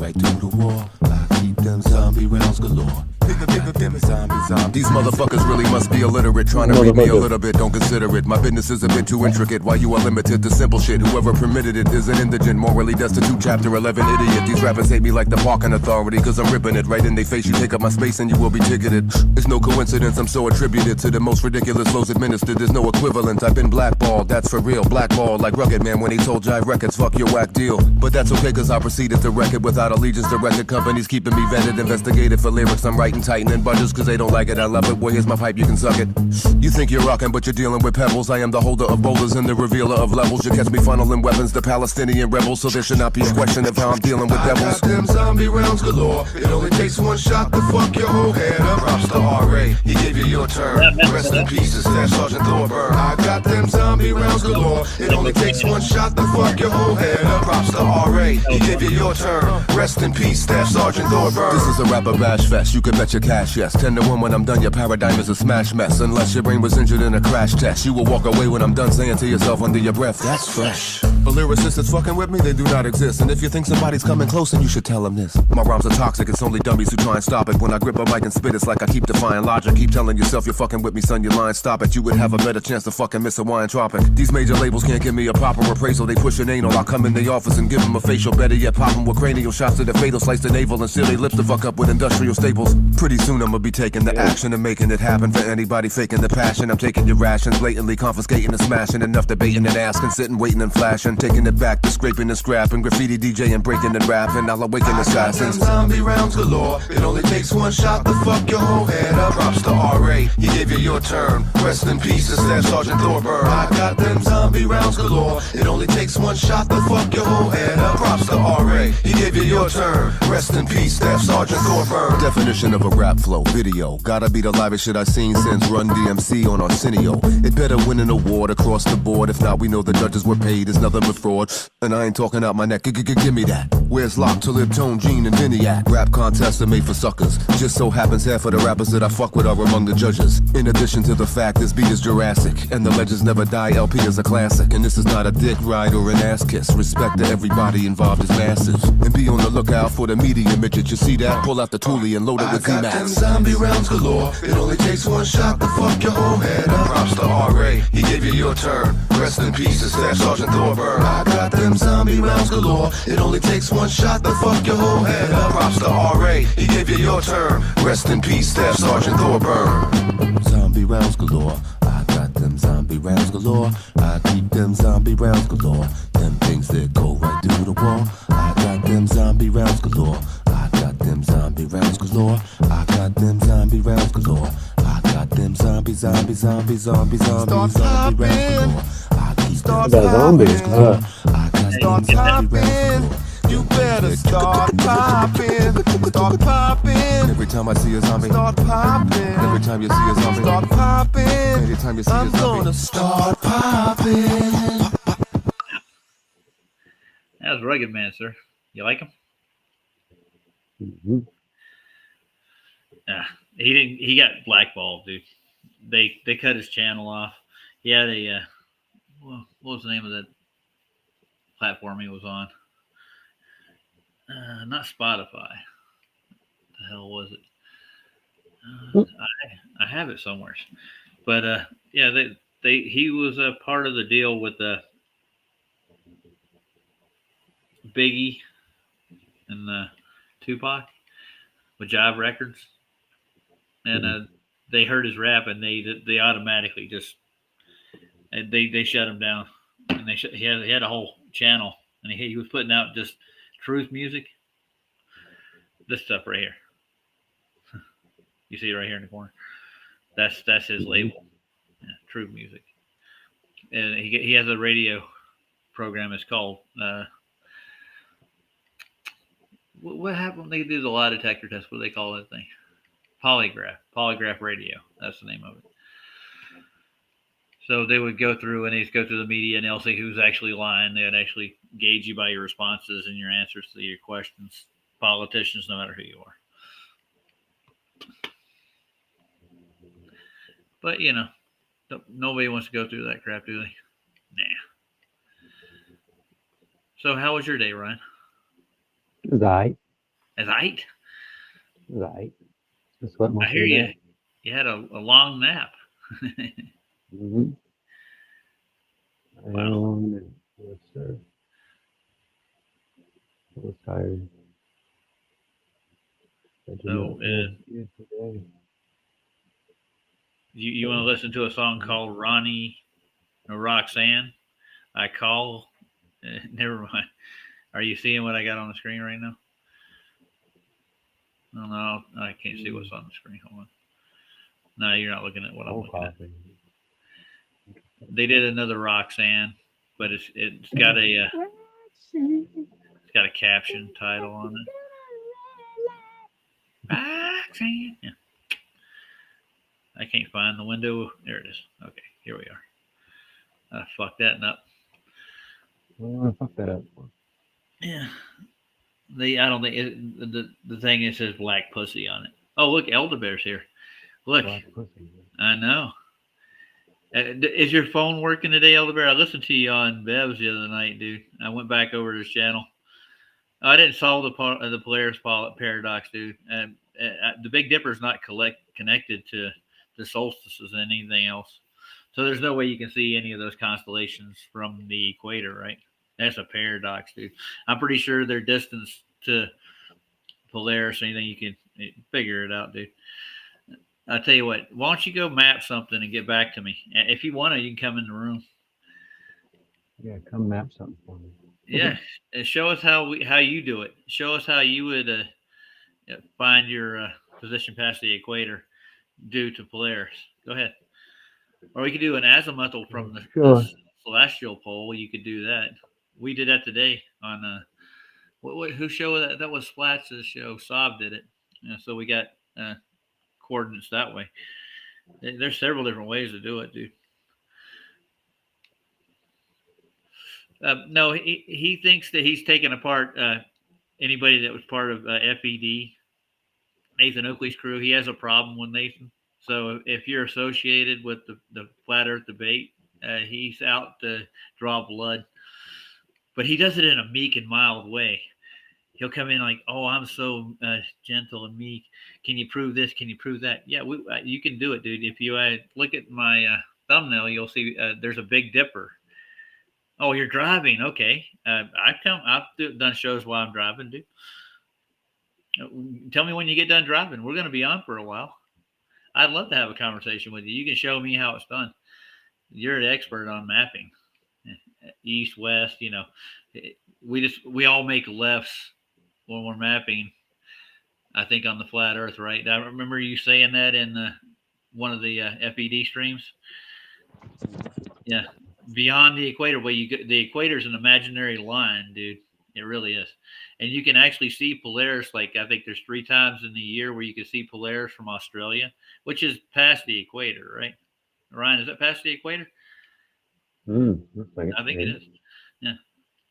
right through the wall. I keep them zombie rounds galore. These motherfuckers really must be illiterate. Trying to read me a little bit, don't consider it. My business is a bit too intricate. While you are limited to simple shit. Whoever permitted it is an indigent, morally destitute, chapter 11 idiot. These rappers hate me like the parking authority, cause I'm ripping it right in their face. You take up my space and you will be ticketed. It's no coincidence, I'm so attributed to the most ridiculous flows administered. There's no equivalent, I've been blackballed, that's for real. Blackballed like Rugged Man when he told Jive Records, fuck your whack deal. But that's okay cause I proceeded to wreck it without allegiance to record companies keeping me vetted, investigated for lyrics I'm writing, tightening budgets cause they don't like it. I love it, well here's my pipe, you can suck it. You think you're rocking but you're dealing with pebbles. I am the holder of boulders and the revealer of levels. You catch me funneling weapons to Palestinian rebels, so there should not be a question of how I'm dealing with devils. I got them zombie rounds galore. It only takes one shot to fuck your whole head up. Props to R.A., he gave you your turn. Rest in peace to Staff Sergeant Thorburn. I got them zombie rounds galore. It only takes one shot to fuck your whole head up. Props to R.A., he gave you your turn. Rest in peace, Staff Sergeant Thorburn. This is a rapper bash fest, you can bet your cash, yes. 10 to 1 when I'm done, your paradigm is a smash mess. Unless your brain was injured in a crash test, you will walk away when I'm done saying to yourself under your breath, that's fresh. But lyricists that's fucking with me, they do not exist. And if you think somebody's coming close, then you should tell them this. My rhymes are toxic, it's only dummies who try and stop it. When I grip a mic and spit, it's like I keep defying logic. Keep telling yourself you're fucking with me, son, you're lying, stop it. You would have a better chance to fucking miss a wine tropic. These major labels can't give me a proper appraisal. They push an anal, I'll come in the office and give them a facial. Better yet, pop them with cranial shots to the fatal, slice the navel and seal their lips to fuck up with industrial staples. Pretty soon I'ma be taking the action and making it happen for anybody faking the passion. I'm taking your rations, blatantly confiscating and smashing. Enough debating and asking, sitting, waiting and flashing. Taking it back to scraping and scrapping, graffiti DJing, breaking and rapping. I'll awaken assassins. I got them zombie rounds galore. It only takes one shot to fuck your whole head up. Props to R.A., he gave you your turn. Rest in peace to Staff Sergeant Thorburn. I got them zombie rounds galore. It only takes one shot to fuck your whole head up. Props to R.A., he gave you your turn. Rest in peace, Staff Sergeant Thorburn. Definition of a rap flow, video. Gotta be the livest shit I've seen since Run DMC on Arsenio. It better win an award across the board. If not, we know the judges were paid. It's nothing but fraud. And I ain't talking out my neck. Give me that. Where's Lock, Talib, Tone, Gene, and Vinny at? Rap contests are made for suckers. Just so happens half of the rappers that I fuck with are among the judges. In addition to the fact this beat is Jurassic, and the legends never die, LP is a classic. And this is not a dick ride or an ass kiss. Respect to everybody involved is massive. And be on the lookout for the media midget. You see that? Pull out the toolie and load it with I got them Z-Max. zombie rounds galore. It only takes one shot to fuck your whole head up. Props to R.A., he gave you your turn. Rest in peace to Staff Sergeant Thorburn. I got them zombie rounds galore. It only takes one shot to fuck your whole head up. Props to R.A., he gave you your turn. Rest in peace, Staff Sergeant Thorburn. Zombie rounds galore. I got them zombie rounds galore. I keep them zombie rounds galore. Them things that go right through the wall. I got them zombie rounds galore. I got them zombie rounds galore. I got them zombie rounds galore. I got them zombie rounds galore. I keep them zombies. I got them zombie rounds galore. You better start popping. Start popping. Every time I see a zombie, Start popping. every time you see a zombie, Start popping. every time you see a I'm zombie, gonna start popping. That was Rugged Man, sir. You like him? Mm-hmm. Yeah, he didn't. He got blackballed, dude. They cut his channel off. He had a what was the name of that platform he was on? Not Spotify. The hell was it? I have it somewhere. But yeah, he was a part of the deal with Biggie and Tupac with Jive Records, and they heard his rap and they automatically just they shut him down, and he had a whole channel, and he was putting out just truth music. This stuff right here, you see it right here in the corner. That's his label, yeah, Truth Music, and he has a radio program. It's called. What happened when they did the lie detector test? What do they call that thing? Polygraph radio. That's the name of it. So they would go through and they'd go through the media and they'll see who's actually lying. They'd actually gauge you by your responses and your answers to your questions. Politicians, no matter who you are. But, you know, nobody wants to go through that crap, do they? Nah. So how was your day, Ryan? It was all right. As height? Right. Just what I most hear of the you. day. You had a long nap. Mm-hmm. I had a Wow. long day. Yes, sir. I was tired. I did So, not feel good today. you But want to listen to a song called Ronnie or Roxanne? I call. Never mind. Are you seeing what I got on the screen right now? No, I can't see what's on the screen. Hold on. No, you're not looking at what I'm cold looking at. coffee. They did another Roxanne, but it's got a caption title on it. Roxanne. Yeah. I can't find the window. There it is. Okay, here we are. I fucked that up. Well, fuck that up. Yeah. I don't think the thing is says black pussy on it. Oh, look, Elderbear's here. Look, Black pussy. I know. Is your phone working today, Elderbear? I listened to you on Bev's the other night, dude. I went back over to his channel. I didn't solve the Polaris paradox, dude. The Big Dipper is not connected to the solstices and anything else, so there's no way you can see any of those constellations from the equator, right? That's a paradox, dude. I'm pretty sure their distance to Polaris, anything you can figure it out, dude. I'll tell you what. Why don't you go map something and get back to me? If you want to, you can come in the room. Yeah, come map something for me. Yeah, and show us how you do it. Show us how you would find your position past the equator due to Polaris. Go ahead. Or we could do an azimuthal from the Sure. celestial pole. You could do that. We did that today on who show that? That was Splats' show. Saab did it. So we got coordinates that way. There's several different ways to do it, dude. No, he thinks that he's taken apart anybody that was part of FED, Nathan Oakley's crew. He has a problem with Nathan. So if you're associated with the flat Earth debate, he's out to draw blood. But he does it in a meek and mild way. He'll come in like, "Oh, I'm so gentle and meek. Can you prove this? Can you prove that?" Yeah, you can do it, dude. If you look at my thumbnail, you'll see there's a Big Dipper. Oh, you're driving? Okay. I've done shows while I'm driving, dude. Tell me when you get done driving. We're going to be on for a while. I'd love to have a conversation with you. You can show me how it's done. You're an expert on mapping, east, west. We all make lefts when we're mapping. I think on the flat Earth, right? I remember you saying that in one of the FED streams. Yeah, beyond the equator. Well, the equator is an imaginary line, dude. It really is, and you can actually see Polaris. Like I think there's 3 times in the year where you can see Polaris from Australia, which is past the equator, right? Ryan, is that past the equator? Looks like I think it it. is. Yeah,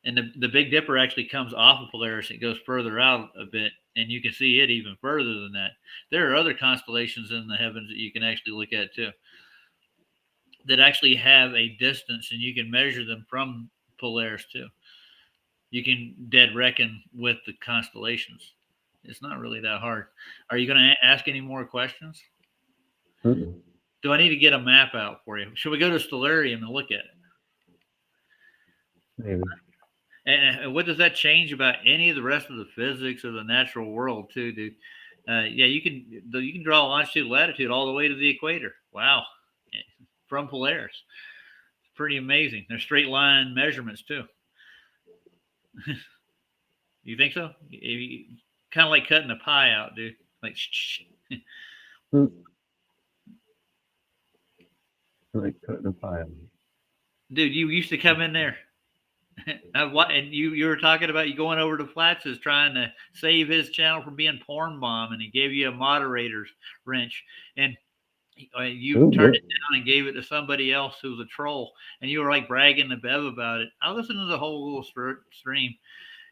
and the Big Dipper actually comes off of Polaris. It goes further out a bit, and you can see it even further than that. There are other constellations in the heavens that you can actually look at too, that actually have a distance, and you can measure them from Polaris too. You can dead reckon with the constellations. It's not really that hard. Are you going to ask any more questions? Mm-mm. Do I need to get a map out for you? Should we go to Stellarium and look at it? Maybe. And what does that change about any of the rest of the physics of the natural world, too, dude? Yeah, you can draw longitude, latitude all the way to the equator. Wow, from Polaris, it's pretty amazing. There's straight line measurements too. You think so? Kind of like cutting a pie out, dude. Like, Like cutting a pie. dude, you used to come in there. And you were talking about you going over to Flats's trying to save his channel from being porn bomb, and he gave you a moderator's wrench, and you turned it down and gave it to somebody else who was a troll, and you were like bragging to Bev about it. I listened to the whole little stream.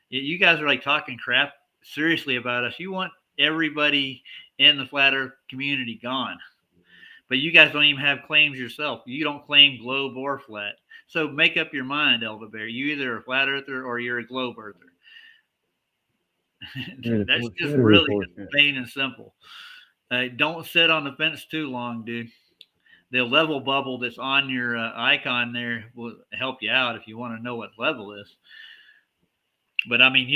You guys are like talking crap seriously about us. You want everybody in the flat Earth community gone, but you guys don't even have claims yourself. You don't claim globe or flat. So make up your mind, Elder Bear. You either a flat earther or you're a globe earther. That's just really plain and simple. Don't sit on the fence too long, dude. The level bubble that's on your icon there will help you out if you want to know what level is. But I mean,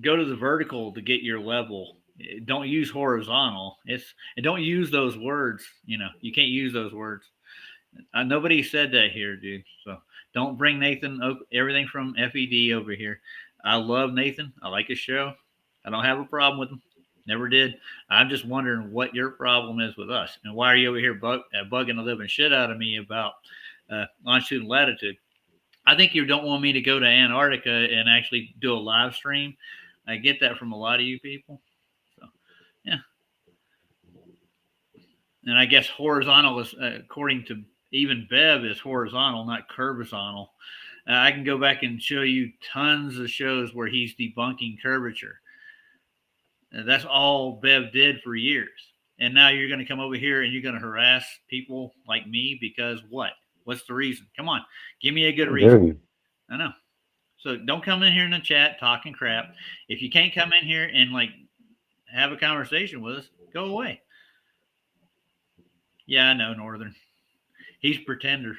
go to the vertical to get your level. Don't use horizontal. And don't use those words. You can't use those words. Nobody said that here, dude. So don't bring Nathan everything from FED over here. I love Nathan. I like his show. I don't have a problem with him. Never did. I'm just wondering what your problem is with us, and why are you over here bugging the living shit out of me about longitude and latitude? I think you don't want me to go to Antarctica and actually do a live stream. I get that from a lot of you people. So, yeah. And I guess horizontal is, according to even Bev, is horizontal, not curvational. I can go back and show you tons of shows where he's debunking curvature. That's all Bev did for years. And now you're going to come over here and you're going to harass people like me because what? What's the reason? Come on, give me a good reason. I know. So don't come in here in the chat talking crap. If you can't come in here and have a conversation with us, go away. Yeah, I know, Northern. He's pretender.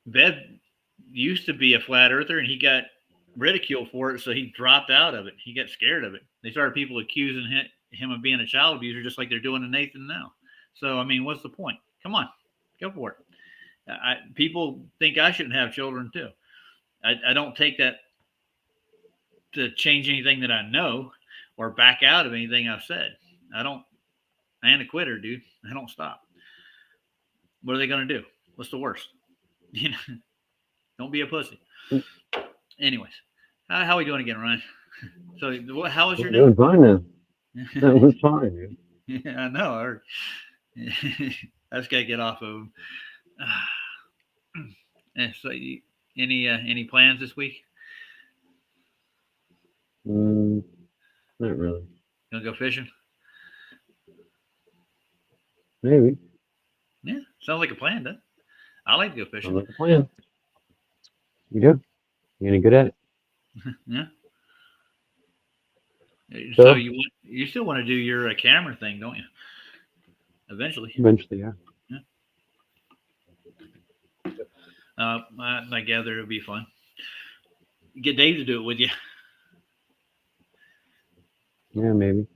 Bev used to be a flat earther, and he got ridiculed for it, so he dropped out of it. He got scared of it. They started people accusing him of being a child abuser, just like they're doing to Nathan now. So, I mean, what's the point? Come on, go for it. People think I shouldn't have children, too. I don't take that to change anything that I know or back out of anything I've said. I ain't a quitter, dude. I don't stop. What are they going to do? What's the worst? Don't be a pussy. Anyways, how are we doing again, Ryan? So, how was your day? Doing fine now. That was fine, dude. Yeah, I know. I just gotta get off of them. So, any plans this week? Not really. Gonna go fishing? Maybe. Yeah, sounds like a plan, doesn't it? I like to go fishing. Sounds like a plan. You do? You any good at it? Yeah. So you still want to do your camera thing, don't you? Eventually. Eventually, yeah. I gather it'll be fun. Get Dave to do it with you. Yeah, maybe.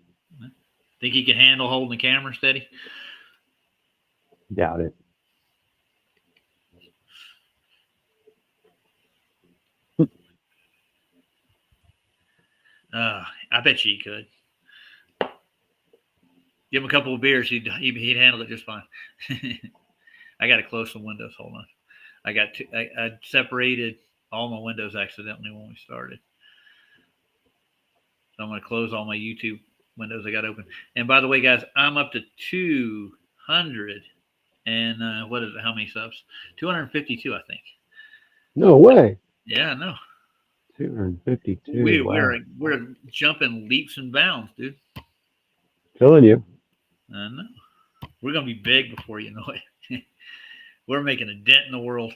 Think he can handle holding the camera steady? Doubt it. I bet you he could. Give him a couple of beers, he'd handle it just fine. I got to close some windows. Hold on. I separated all my windows accidentally when we started. So I'm going to close all my YouTube windows I got open. And by the way, guys, I'm up to 200 and what is it? How many subs? 252, I think. No way. Yeah, I know. 252. We're jumping leaps and bounds, dude. Telling you. I know. We're gonna be big before you know it. We're making a dent in the world.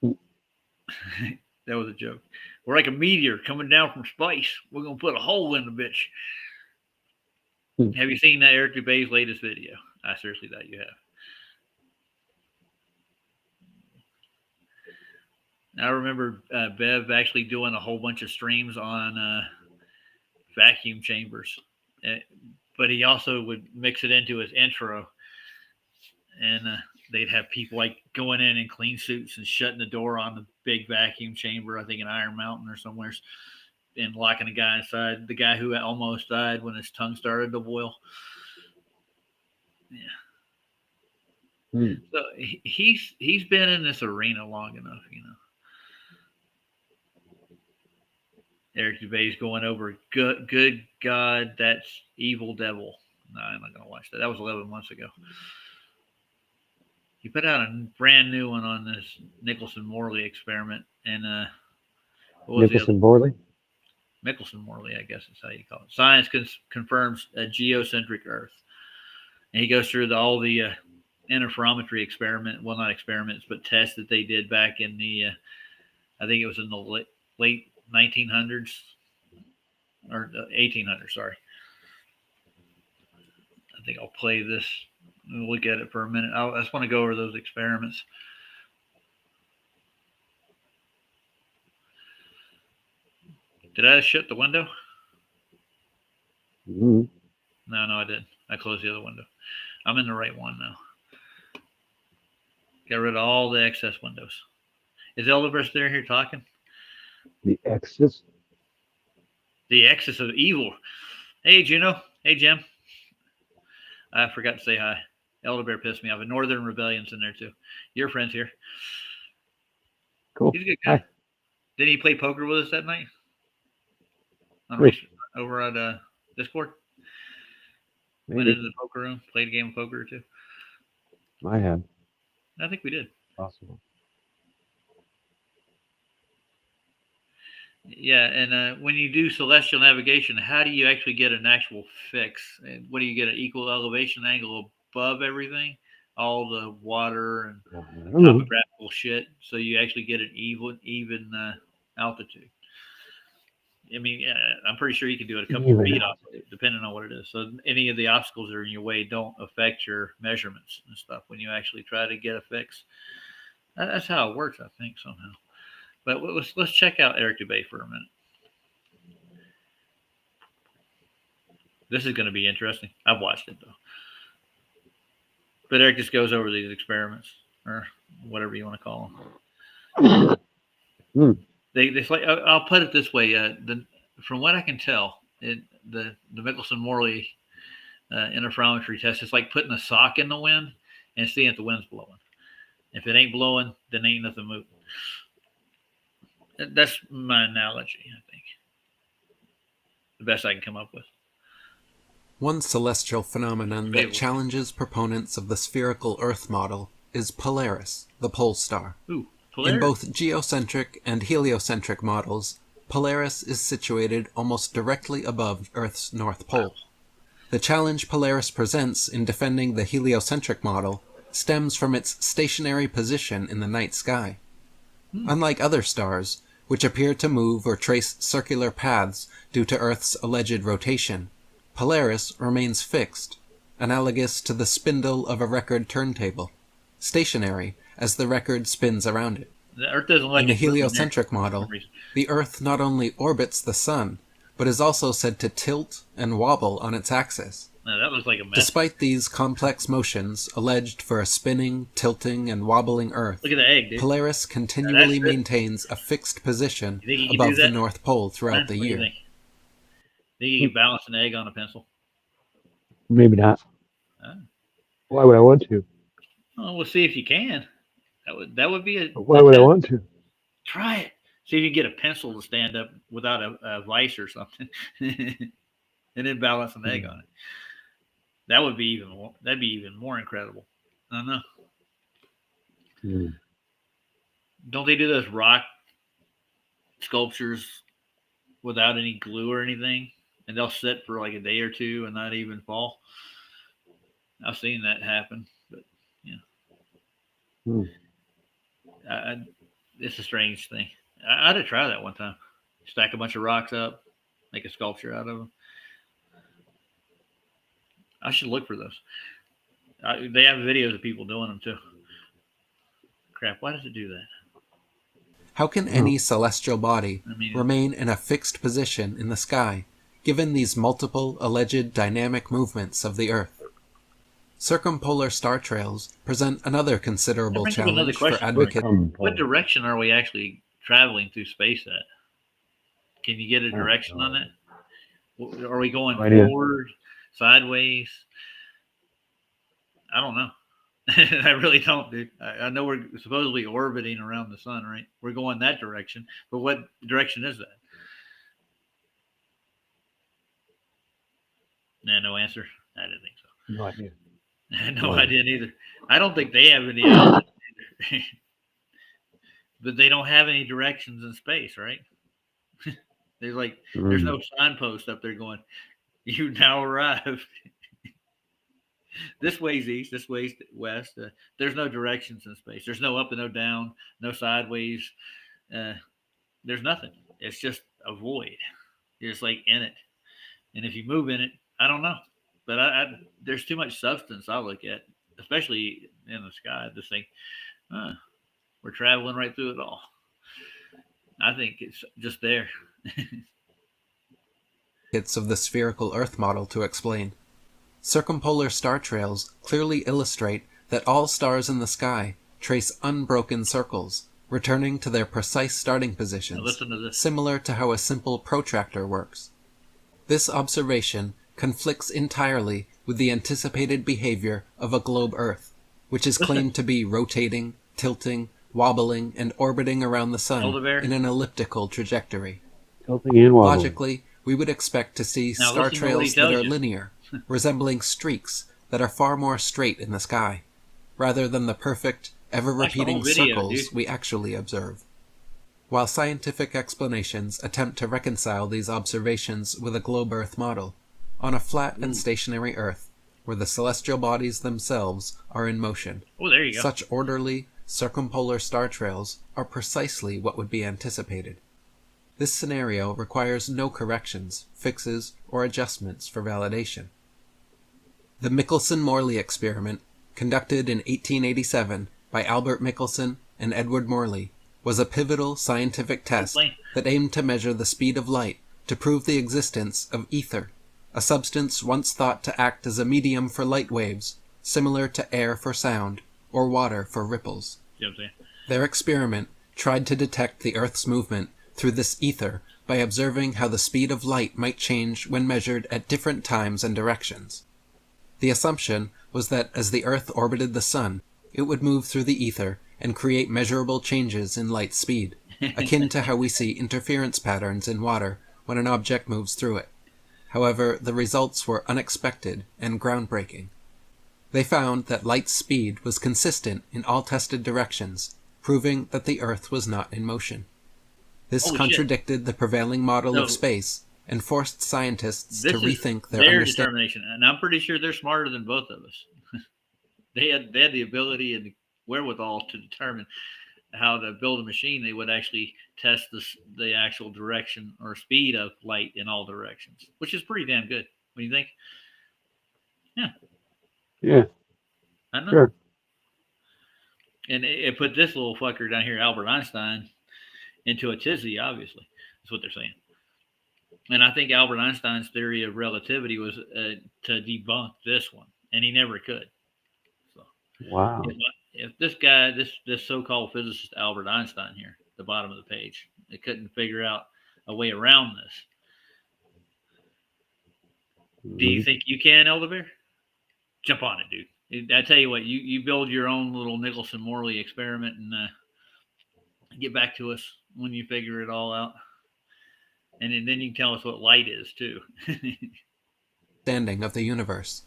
That was a joke. We're like a meteor coming down from space. We're gonna put a hole in the bitch. Have you seen that Eric Dubé's latest video? I seriously thought you have. I remember Bev actually doing a whole bunch of streams on vacuum chambers, but he also would mix it into his intro, and they'd have people like going in clean suits and shutting the door on the big vacuum chamber, I think in Iron Mountain or somewhere, and locking a guy inside, the guy who almost died when his tongue started to boil. Yeah. So he's been in this arena long enough, you know. Eric Dubé's going over good God, that's evil devil. No, I'm not going to watch that. That was 11 months ago. He put out a brand new one on this Nicholson-Morley experiment. And what was Nicholson-Morley? Michelson-Morley, I guess is how you call it. Science confirms a geocentric Earth. And he goes through all the interferometry experiment, well, not experiments, but tests that they did back in the I think it was in the late 1900s or 1800s. Sorry. I think I'll play this. We'll look at it for a minute. I just want to go over those experiments. Did I shut the window? Mm-hmm. No, I didn't. I closed the other window. I'm in the right one now. Got rid of all the excess windows. Is Elderberry there here talking? The Exodus. The excess of evil. Hey, Juno. Hey, Jim. I forgot to say hi. Elderbear pissed me off. And Northern Rebellion's in there too. Your friend's here. Cool. He's a good guy. Hi. Did he play poker with us that night? Over at Discord? Maybe. Went into the poker room, played a game of poker or two. I had. I think we did. Possible. Yeah, and when you do celestial navigation, how do you actually get an actual fix? And what do you get, an equal elevation angle above everything? All the water and topographical shit, so you actually get an even altitude. I mean, I'm pretty sure you can do it a couple of feet off, depending on what it is. So any of the obstacles that are in your way don't affect your measurements and stuff when you actually try to get a fix. That's how it works, I think, somehow. But let's check out Eric Dubay for a minute. This is going to be interesting. I've watched it, though. But Eric just goes over these experiments, or whatever you want to call them. They I'll put it this way. From what I can tell, the Michelson-Morley interferometry test is like putting a sock in the wind and seeing if the wind's blowing. If it ain't blowing, then ain't nothing moving. That's my analogy, I think. The best I can come up with. One celestial phenomenon that challenges proponents of the spherical Earth model is Polaris, the pole star. Ooh, Polaris. In both geocentric and heliocentric models, Polaris is situated almost directly above Earth's North Pole. Wow. The challenge Polaris presents in defending the heliocentric model stems from its stationary position in the night sky. Unlike other stars, which appear to move or trace circular paths due to Earth's alleged rotation, Polaris remains fixed, analogous to the spindle of a record turntable, stationary as the record spins around it. The Earth doesn't like in the heliocentric model, the Earth not only orbits the Sun, but is also said to tilt and wobble on its axis. No, that looks like a mess. Despite these complex motions alleged for a spinning, tilting, and wobbling Earth, look at the egg, dude. Polaris continually maintains a fixed position above the North Pole throughout the year. Think you can balance an egg on a pencil? Maybe not. Why would I want to? Oh, we'll see if you can. That would be a. Why would I want to? Try it. See if you can get a pencil to stand up without a vice or something, and then balance an egg on it. That would be even more. That'd be even more incredible. I don't know. Don't they do those rock sculptures without any glue or anything, and they'll sit for like a day or two and not even fall? I've seen that happen, but it's a strange thing. I'd have tried that one time. Stack a bunch of rocks up, make a sculpture out of them. I should look for those. They have videos of people doing them too. Crap, why does it do that? How can any celestial body remain in a fixed position in the sky, given these multiple alleged dynamic movements of the Earth? Circumpolar star trails present another considerable challenge for advocates. What direction are we actually traveling through space at? Can you get a direction on that? Are we going forward, sideways? I don't know. I really don't, dude. I know we're supposedly orbiting around the sun, right? We're going that direction, but what direction is that? Nah, no answer. I didn't think so. No idea. I had no idea neither. I don't think they have any idea either. But they don't have any directions in space, right? There's no signpost up there going, "You now arrived." This way's east, this way's west. There's no directions in space. There's no up and no down, no sideways, there's nothing. It's just a void. You're just like in it, and if you move in it, I don't know, but there's too much substance. I look at, especially in the sky. I just think, we're traveling right through it all. I think it's just there. Hits of the spherical Earth model to explain. Circumpolar star trails clearly illustrate that all stars in the sky trace unbroken circles, returning to their precise starting positions, Listen to this. similar to how a simple protractor works. This observation conflicts entirely with the anticipated behavior of a globe Earth, which is claimed to be rotating, tilting, wobbling, and orbiting around the sun in an elliptical trajectory. Tilting and wobbling. Logically, we would expect to see Now star listen to what he trails that are tells you. linear, resembling streaks that are far more straight in the sky, rather than the perfect, ever-repeating Watch the whole video, circles dude. we actually observe. While scientific explanations attempt to reconcile these observations with a globe Earth model, on a flat and stationary Earth, where the celestial bodies themselves are in motion, Oh, there you go. such orderly, circumpolar star trails are precisely what would be anticipated. This scenario requires no corrections, fixes, or adjustments for validation. The Michelson-Morley experiment, conducted in 1887 by Albert Michelson and Edward Morley, was a pivotal scientific test that aimed to measure the speed of light to prove the existence of ether, a substance once thought to act as a medium for light waves, similar to air for sound or water for ripples. You know what I'm saying? Their experiment tried to detect the Earth's movement through this ether by observing how the speed of light might change when measured at different times and directions. The assumption was that as the Earth orbited the Sun, it would move through the ether and create measurable changes in light speed, akin to how we see interference patterns in water when an object moves through it. However, the results were unexpected and groundbreaking. They found that light speed was consistent in all tested directions, proving that the Earth was not in motion. This Holy contradicted the prevailing model No. of space and forced scientists This to is rethink their their understanding. determination, and I'm pretty sure they're smarter than both of us. They had the ability and the wherewithal to determine how to build a machine. They would actually test the actual direction or speed of light in all directions, which is pretty damn good. What do you think? Yeah, I know. sure. And it put this little fucker down here, Albert Einstein, into a tizzy. Obviously, that's what they're saying. And I think Albert Einstein's theory of relativity was to debunk this one, and he never could. So, Wow. if this guy, this so-called physicist Albert Einstein here, at the bottom of the page, they couldn't figure out a way around this. Do you think you can, Elderbear? Jump on it, dude. I tell you what, you build your own little Nicholson-Morley experiment and get back to us when you figure it all out. And then you can tell us what light is, too. Of the universe,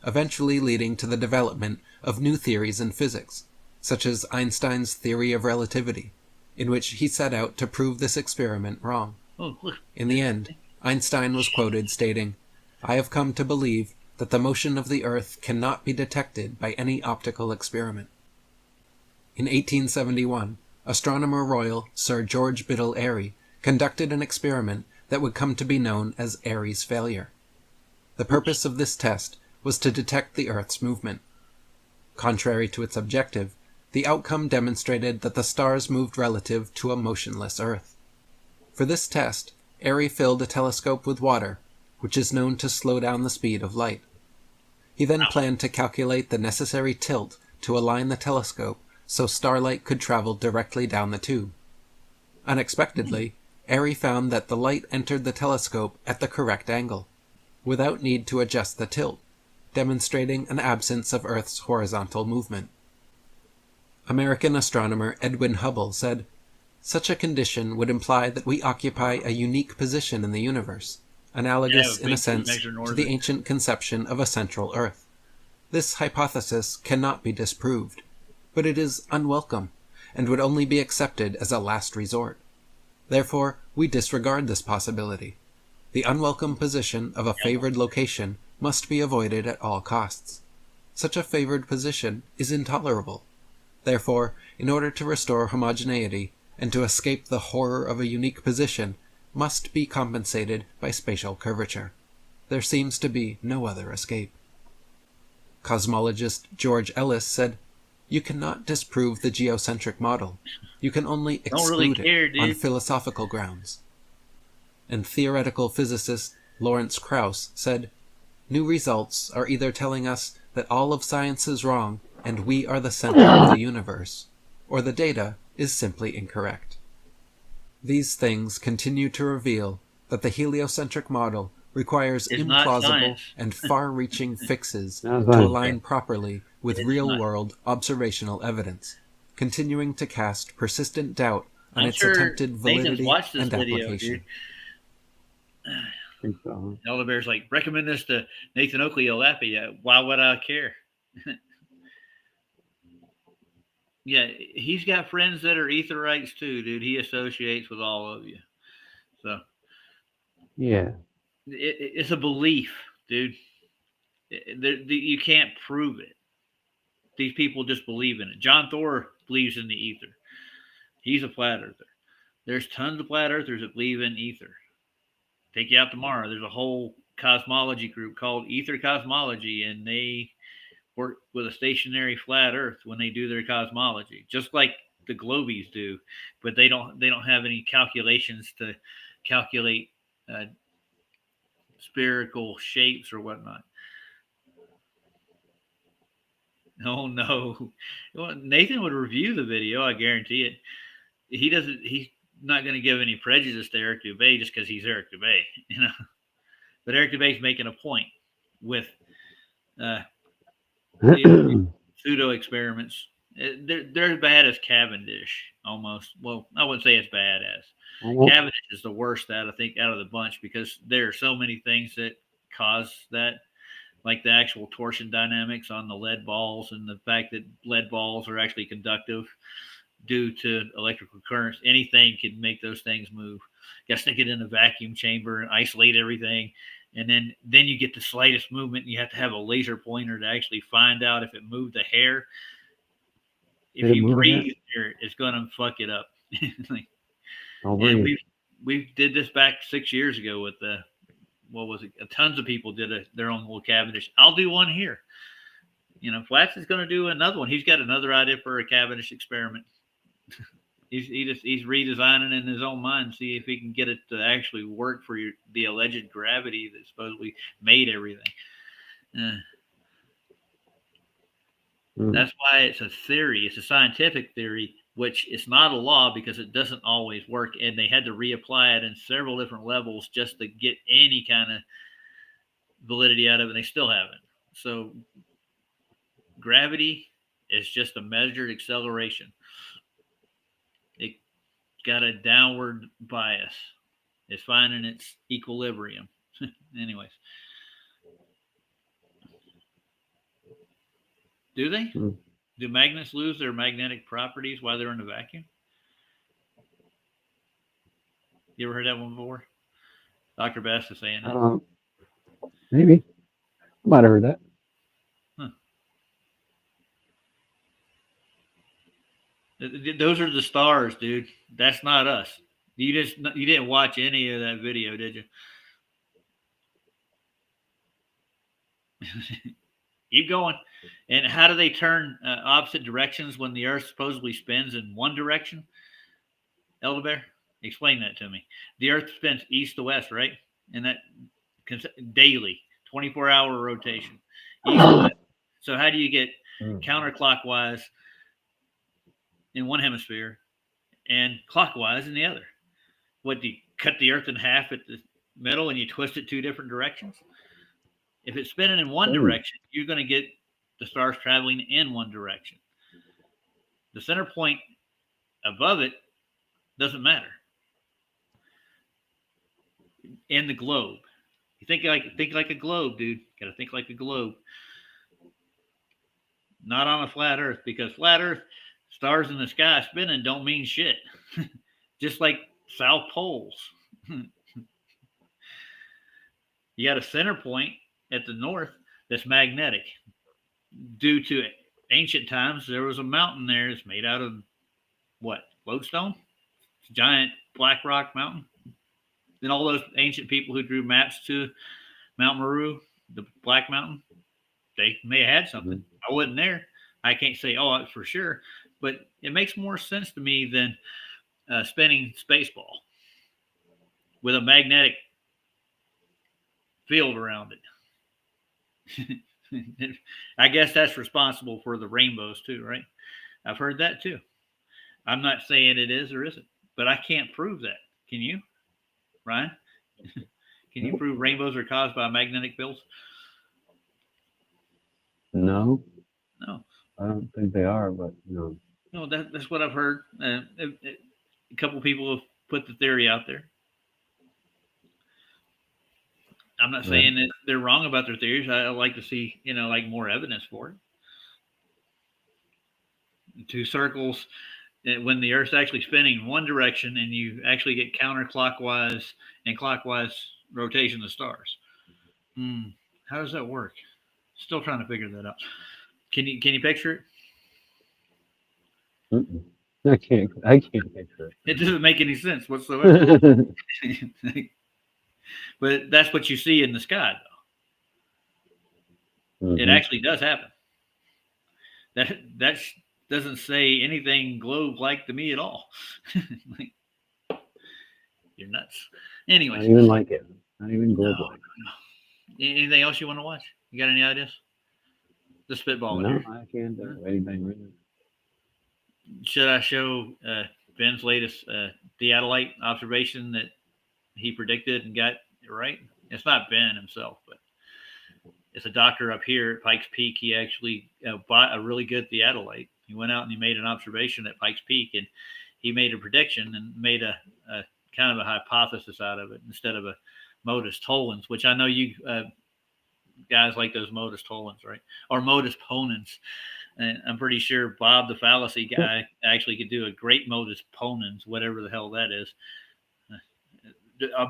eventually leading to the development of new theories in physics, such as Einstein's theory of relativity, in which he set out to prove this experiment wrong. Oh, look. In the end, Einstein was quoted stating, "I have come to believe that the motion of the Earth cannot be detected by any optical experiment." In 1871, Astronomer Royal Sir George Biddle Airy conducted an experiment that would come to be known as Airy's failure. The purpose of this test was to detect the Earth's movement. Contrary to its objective, the outcome demonstrated that the stars moved relative to a motionless Earth. For this test, Airy filled a telescope with water, which is known to slow down the speed of light. He then planned to calculate the necessary tilt to align the telescope so starlight could travel directly down the tube. Unexpectedly, Airy found that the light entered the telescope at the correct angle, without need to adjust the tilt, demonstrating an absence of Earth's horizontal movement. American astronomer Edwin Hubble said, "Such a condition would imply that we occupy a unique position in the universe, analogous in a sense to the ancient conception of a central Earth. This hypothesis cannot be disproved, but it is unwelcome and would only be accepted as a last resort. Therefore, we disregard this possibility. The unwelcome position of a favored location must be avoided at all costs. Such a favored position is intolerable. Therefore, in order to restore homogeneity and to escape the horror of a unique position must be compensated by spatial curvature. There seems to be no other escape. Cosmologist George Ellis said, "You cannot disprove the geocentric model. You can only Don't really exclude care, it on dude. philosophical grounds." And theoretical physicist Lawrence Krauss said, "New results are either telling us that all of science is wrong and we are the center of the universe, or the data is simply incorrect." These things continue to reveal that the heliocentric model requires It's not implausible science. and far-reaching fixes Not to science. align properly with It's real-world observational evidence, continuing to cast persistent doubt on I'm its sure attempted Nathan's validity watched this and video, application. dude. I think so. Elder Bear's like, recommend this to Nathan Oakley Olapi. Why would I care? Yeah, he's got friends that are Etherites too, dude. He associates with all of you. So Yeah. it's a belief, dude. You can't prove it. These people just believe in it. John Thor believes in the ether. He's a flat earther. There's tons of flat earthers that believe in ether. Take you out tomorrow. There's a whole cosmology group called Ether Cosmology, and they work with a stationary flat Earth when they do their cosmology, just like the Globies do, but they don't have any calculations to calculate spherical shapes or whatnot. Oh no, well, Nathan would review the video. I guarantee it. He doesn't. He's not going to give any prejudice to Eric Dubé just because he's Eric Dubé, you know. But Eric Dubé's making a point with pseudo experiments. They're as bad as Cavendish almost. Well, I wouldn't say as bad as Cavendish is the worst out of the bunch because there are so many things that cause that, like the actual torsion dynamics on the lead balls and the fact that lead balls are actually conductive due to electrical currents. Anything can make those things move. You got to stick it in a vacuum chamber and isolate everything. And then you get the slightest movement. And you have to have a laser pointer to actually find out if it moved the hair. If you breathe here, it's going to fuck it up. And we did this back 6 years ago with what was it? Tons of people did their own little Cavendish. I'll do one here. You know, Flats is going to do another one. He's got another idea for a Cavendish experiment. He's redesigning in his own mind, see if he can get it to actually work for the alleged gravity that supposedly made everything. That's why it's a theory. It's a scientific theory, which is not a law because it doesn't always work. And they had to reapply it in several different levels just to get any kind of validity out of it. And they still haven't. So gravity is just a measured acceleration. It got a downward bias. It's finding its equilibrium. Anyways. Do they? Do magnets lose their magnetic properties while they're in a vacuum? You ever heard that one before? Dr. Bass is saying it. Maybe. I might have heard that. Those are the stars, dude. That's not us. You didn't watch any of that video, did you? Keep going. And how do they turn opposite directions when the Earth supposedly spins in one direction? Elder Bear, explain that to me. The Earth spins east to west, right? And that daily, 24-hour rotation, east to west. So how do you get counterclockwise in one hemisphere and clockwise in the other? What, do you cut the Earth in half at the middle and you twist it two different directions? If it's spinning in one direction, you're going to get the stars traveling in one direction. The center point above it doesn't matter. In the globe, you think like a globe, dude. Got to think like a globe, not on a flat Earth, because flat Earth, stars in the sky spinning don't mean shit. Just like South Poles. You got a center point at the north that's magnetic. Due to ancient times, there was a mountain there that's made out of what? Lodestone? giant Black Rock Mountain. And all those ancient people who drew maps to Mount Meru, the Black Mountain, they may have had something. Mm-hmm. I wasn't there. I can't say, oh, it's for sure. But it makes more sense to me than spinning Spaceball with a magnetic field around it. I guess that's responsible for the rainbows too, right? I've heard that too. I'm not saying it is or isn't, but I can't prove that. Can you, Ryan? Can you prove rainbows are caused by magnetic fields? No, No. I don't think they are, but no. No, that's what I've heard. A couple of people have put the theory out there. I'm not saying that they're wrong about their theories. I like to see, like more evidence for it. 2 circles, when the Earth's actually spinning in one direction and you actually get counterclockwise and clockwise rotation of stars. How does that work? Still trying to figure that out. Can you picture it? Mm-mm. I can't picture it. It doesn't make any sense whatsoever. But that's what you see in the sky, though. Mm-hmm. It actually does happen. That doesn't say anything globe-like to me at all. Like, you're nuts. Anyway, not even like it. Not even globe-like. No. Anything else you want to watch? You got any ideas? The spitball. No, I can't do anything really. Should I show Ben's latest theodolite observation that he predicted and got it right? It's not Ben himself, but it's a doctor up here at Pikes Peak. He actually bought a really good theodolite. He went out and he made an observation at Pikes Peak, and he made a prediction and made a kind of a hypothesis out of it instead of a modus tollens, which I know you guys like those modus tollens, right? Or modus ponens. And I'm pretty sure Bob, the fallacy guy, actually could do a great modus ponens, whatever the hell that is.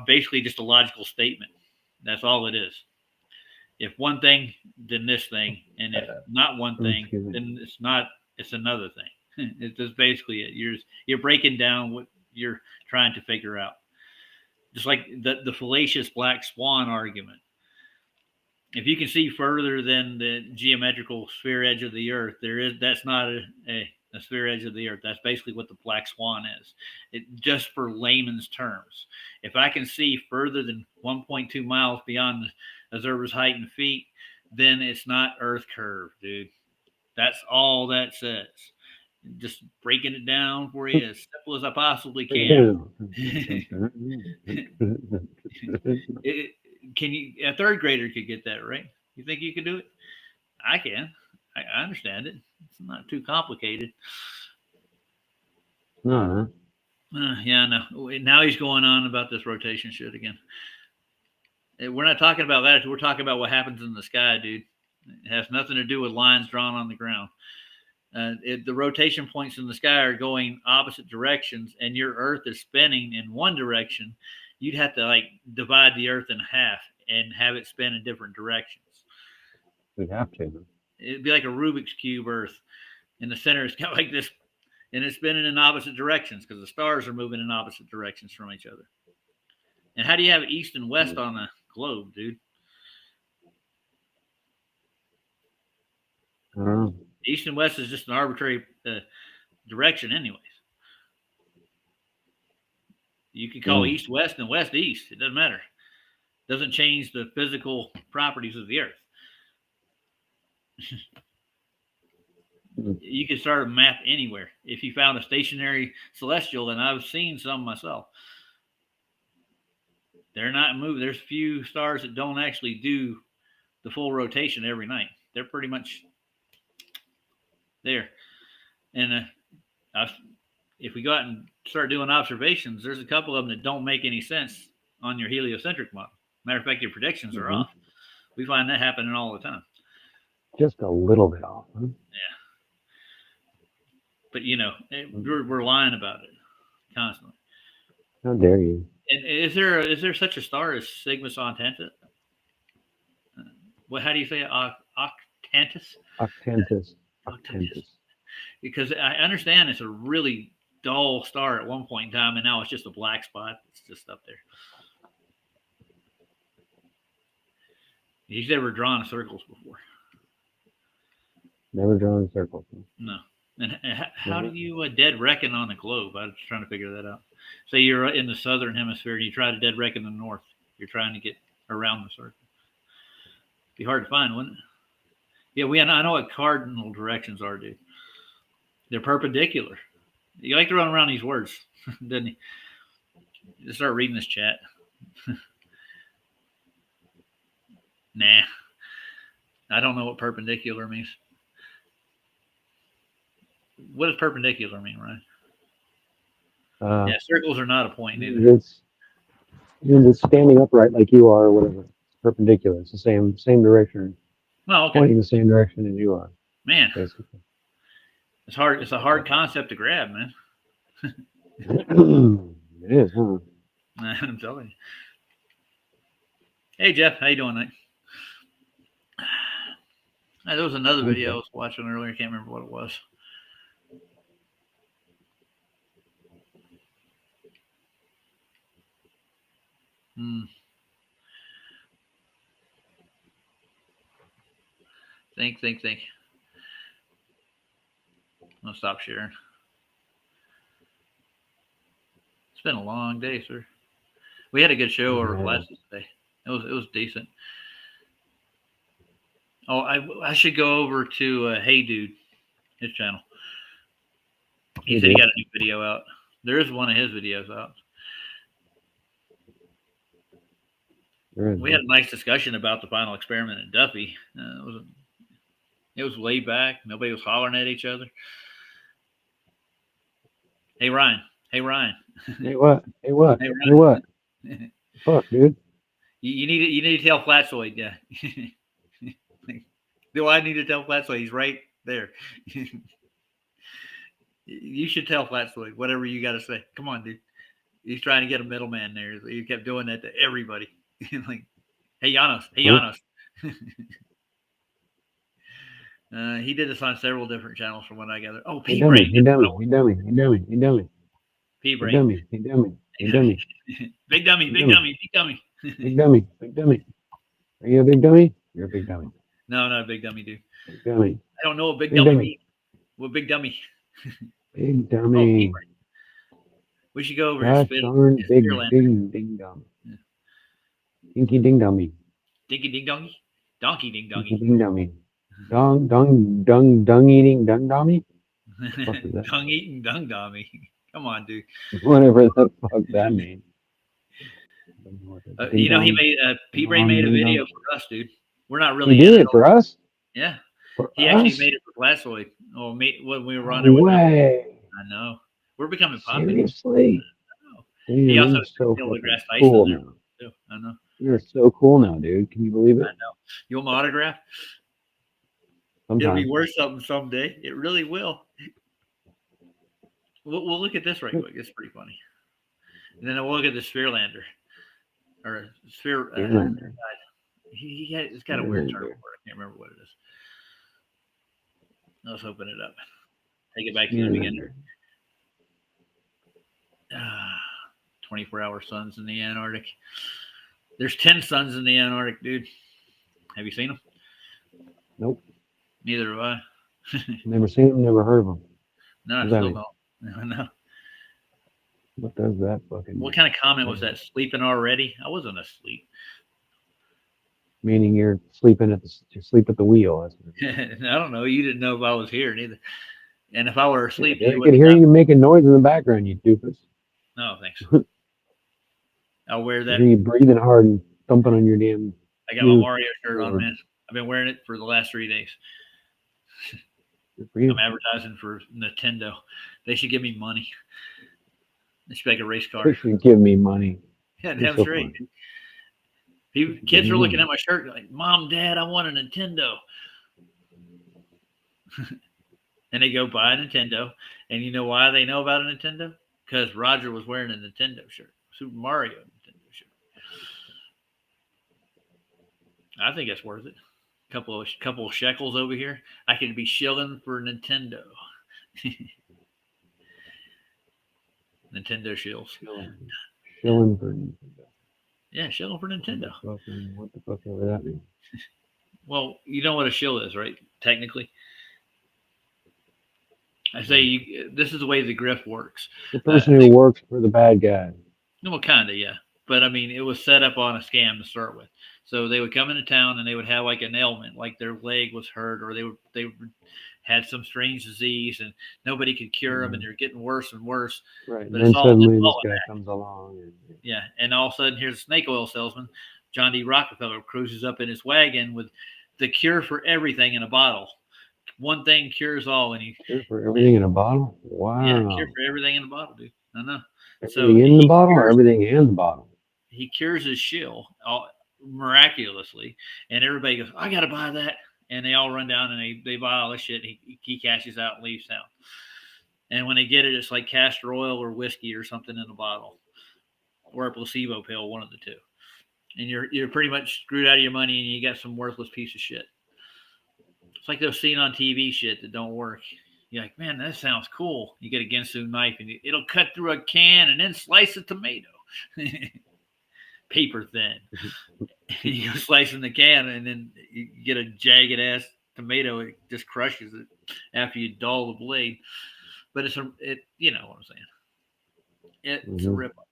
Basically just a logical statement. That's all it is. If one thing, then this thing. And if not one thing, then it's not, it's another thing. It's just basically it. You're breaking down what you're trying to figure out. Just like the fallacious black swan argument. If you can see further than the geometrical sphere edge of the Earth, that's not a sphere edge of the Earth. That's basically what the black swan is. Just for layman's terms. If I can see further than 1.2 miles beyond the observer's height in feet, then it's not Earth curve, dude. That's all that says. Just breaking it down for you as simple as I possibly can. A third grader could get that, right? You think you could do it? I can. I understand it. It's not too complicated. No. Yeah, no. Now he's going on about this rotation shit again. We're not talking about that. We're talking about what happens in the sky, dude. It has nothing to do with lines drawn on the ground. The rotation points in the sky are going opposite directions, and your Earth is spinning in one direction. You'd have to divide the Earth in half and have it spin in different directions. We'd have to. It'd be like a Rubik's Cube Earth. In the center, it's kind of like this, and it's spinning in opposite directions because the stars are moving in opposite directions from each other. And how do you have east and west on a globe, dude? I don't know. East and west is just an arbitrary direction anyways. You can call east west and west east. It doesn't matter. It doesn't change the physical properties of the Earth. You can start a map anywhere. If you found a stationary celestial, and I've seen some myself, they're not moving. There's few stars that don't actually do the full rotation every night. They're pretty much there. And if we go out and start doing observations, there's a couple of them that don't make any sense on your heliocentric model. Matter of fact, your predictions are off. We find that happening all the time. Just a little bit off. Huh? Yeah. But, we're lying about it constantly. How dare you? And is there such a star as Cygnus Octantis? How do you say it? Octantis? Octantis. Because I understand it's a really dull star at one point in time, and now it's just a black spot. It's just up there. He's never drawn circles before. Never drawn circles. No. And how do you dead reckon on a globe? I was trying to figure that out. Say you're in the southern hemisphere and you try to dead reckon the north. You're trying to get around the circle. Be hard to find, wouldn't it? Yeah, I know what cardinal directions are, dude. They're perpendicular. You like throwing around these words, doesn't he? Just start reading this chat. Nah. I don't know what perpendicular means. What does perpendicular mean, Ryan? Yeah, circles are not a point either. It's standing upright like you are or whatever. Perpendicular. It's the same direction. Oh, okay. Pointing the same direction as you are. Man. Basically. It's hard. It's a hard concept to grab, man. It is, huh? I'm telling you. Hey, Jeff. How you doing, Nick? There was another video I was watching earlier. I can't remember what it was. Think. I'll stop sharing. It's been a long day, sir. We had a good show over last day. It was decent. Oh, I should go over to Hey Dude, his channel. He said he got a new video out. There is one of his videos out. We had a nice discussion about the final experiment in Duffy. It was laid back. Nobody was hollering at each other. Hey Ryan. Hey what? Fuck, dude. You need to tell Flatsoid, yeah. Do I need to tell Flatsoid? He's right there. You should tell Flatsoid whatever you got to say. Come on, dude. He's trying to get a middleman there. He kept doing that to everybody. Like, hey Janos. He did this on several different channels from what I gather. Oh, P Brain. He dummy. P Brain. He dummy. Big dummy. Big dummy. Are you a big dummy? You're a big dummy. No, not a big dummy, dude. Big dummy. I don't know what big dummy means. What big dummy? Big dummy. We should go over Gosh darn big ding dong. Yeah. Dinky ding dummy. Dinky ding dongy? Donkey ding dongy. Ding dummy. Dung eating dung dummy? Dung eating dung dummy. Come on, dude. Whatever the fuck that means. He made P Brain made a video for us, dude. We're not really. He did it for us? Yeah. For he us? Actually made it for Flatsoid. Oh, when we were running No with way. him. I know. We're becoming popular. Seriously? Damn, he also so Neil deGrasse Tyson cool there now. too. I know. You're so cool now, dude. Can you believe it? I know. You want my autograph? Sometimes. It'll be worth something someday. It really will. We'll look at this right quick. It's pretty funny. And then we'll look at the Spherelander. Or Sphere. It's got a weird term for it. I can't remember what it is. Let's open it up. Take it back to the beginning. 24-hour suns in the Antarctic. There's 10 suns in the Antarctic, dude. Have you seen them? Nope. Neither have I. Never seen them, never heard of them. No, I still don't. No. What does that fucking What kind of comment was that? Sleeping already? I wasn't asleep. Meaning you're sleeping at the wheel. I don't know. You didn't know if I was here neither. And if I were asleep, I could hear you making noise in the background, you doofus. No, thanks. I'll wear that. I hear you breathing hard and thumping on your damn. I got my Mario shirt on, man. I've been wearing it for the last 3 days. I'm advertising for Nintendo. They should give me money. They should make a race car. They should give me money. Yeah, damn straight. Kids are looking at my shirt like, Mom, Dad, I want a Nintendo. And they go buy a Nintendo. And you know why they know about a Nintendo? Because Roger was wearing a Nintendo shirt. Super Mario Nintendo shirt. I think it's worth it. Couple of shekels over here. I could be shilling for Nintendo. Nintendo shills. Shilling for Nintendo. Yeah, shilling for Nintendo. What the fuck ever that means? Well, you know what a shill is, right? Technically. I say this is the way the grift works. The person who works for the bad guy. Well, kind of, yeah. But I mean, it was set up on a scam to start with. So they would come into town and they would have like an ailment, like their leg was hurt, or they had some strange disease, and nobody could cure them, and they're getting worse and worse. Right. But And then suddenly this guy comes along. Yeah, and all of a sudden, here's a snake oil salesman, John D. Rockefeller, cruises up in his wagon with the cure for everything in a bottle. One thing cures all, and cure for everything in a bottle. Wow. Yeah, cure for everything in a bottle, dude. I know. Everything in the bottle, or everything in the bottle? He cures his shill miraculously, and everybody goes, "I gotta buy that," and they all run down and they buy all this shit. And he cashes out and leaves town. And when they get it, it's like castor oil or whiskey or something in a bottle, or a placebo pill, one of the two. And you're pretty much screwed out of your money, and you got some worthless piece of shit. It's like those seen on TV shit that don't work. You're like, man, that sounds cool. You get a Ginsu knife, and it'll cut through a can and then slice a tomato. Paper thin. You slice in the can, and then you get a jagged ass tomato. It just crushes it after you dull the blade. But you know what I'm saying. It's a ripoff.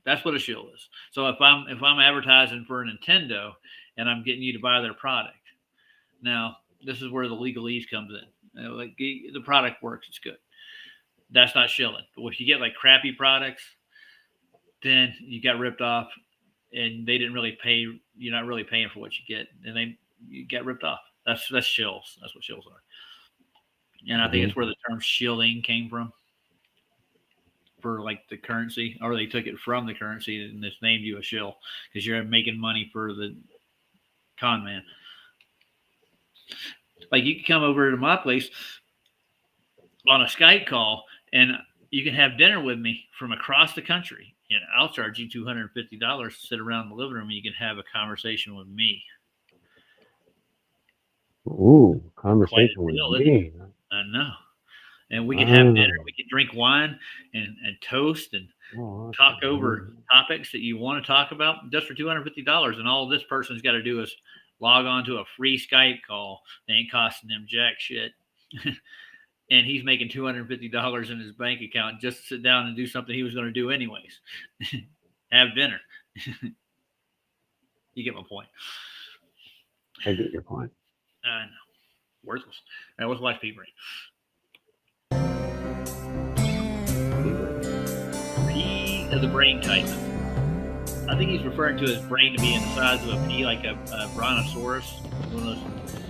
That's what a shill is. So if I'm advertising for a Nintendo and I'm getting you to buy their product, now this is where the legalese comes in. Like the product works, it's good. That's not shilling. But if you get like crappy products, then you got ripped off, and they didn't really pay. You're not really paying for what you get, and you get ripped off. That's shills. That's what shills are. And I think it's where the term shilling came from, for like the currency, or they took it from the currency and just named you a shill because you're making money for the con man. Like you can come over to my place on a Skype call, and you can have dinner with me from across the country, and I'll charge you $250 to sit around in the living room, and you can have a conversation with me. Ooh, conversation with me. I know. And we can have dinner. We can drink wine and toast and talk over topics that you want to talk about just for $250. And all this person's got to do is log on to a free Skype call. They ain't costing them jack shit. And he's making $250 in his bank account just to sit down and do something he was going to do anyways. Have dinner. You get my point. I get your point. I know. Worthless. All right, let's watch Pea Brain. Pea is a brain type. I think he's referring to his brain to be in the size of a pea, like a brontosaurus, one of those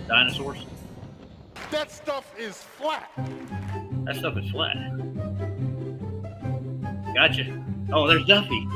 dinosaurs. That stuff is flat. That stuff is flat. Gotcha. Oh, there's Duffy.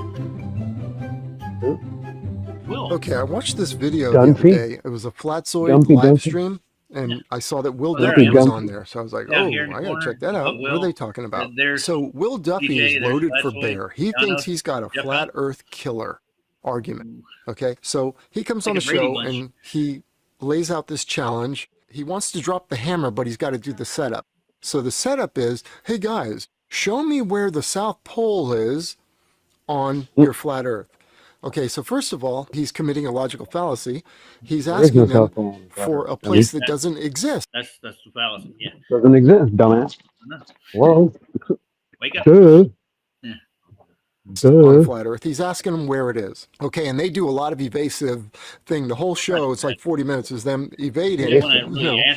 Will. Okay, I watched this video the other day. It was a Flatzoid live stream, and I saw that Will Duffy was on there. So I was like, oh, I gotta check that out. What are they talking about? So Will Duffy is loaded for bear. He thinks he's got a flat earth killer argument. Okay, so he comes on the show and he lays out this challenge. He wants to drop the hammer, but he's got to do the setup. So the setup is, hey guys, show me where the South Pole is on your flat earth. Okay, so first of all, he's committing a logical fallacy. He's asking them for a place that doesn't exist. That's the fallacy, yeah. Doesn't exist, dumbass. Whoa. Wake up. Duh. On flat earth. He's asking them where it is. Okay, and they do a lot of evasive thing. The whole show, it's like 40 minutes is them evading,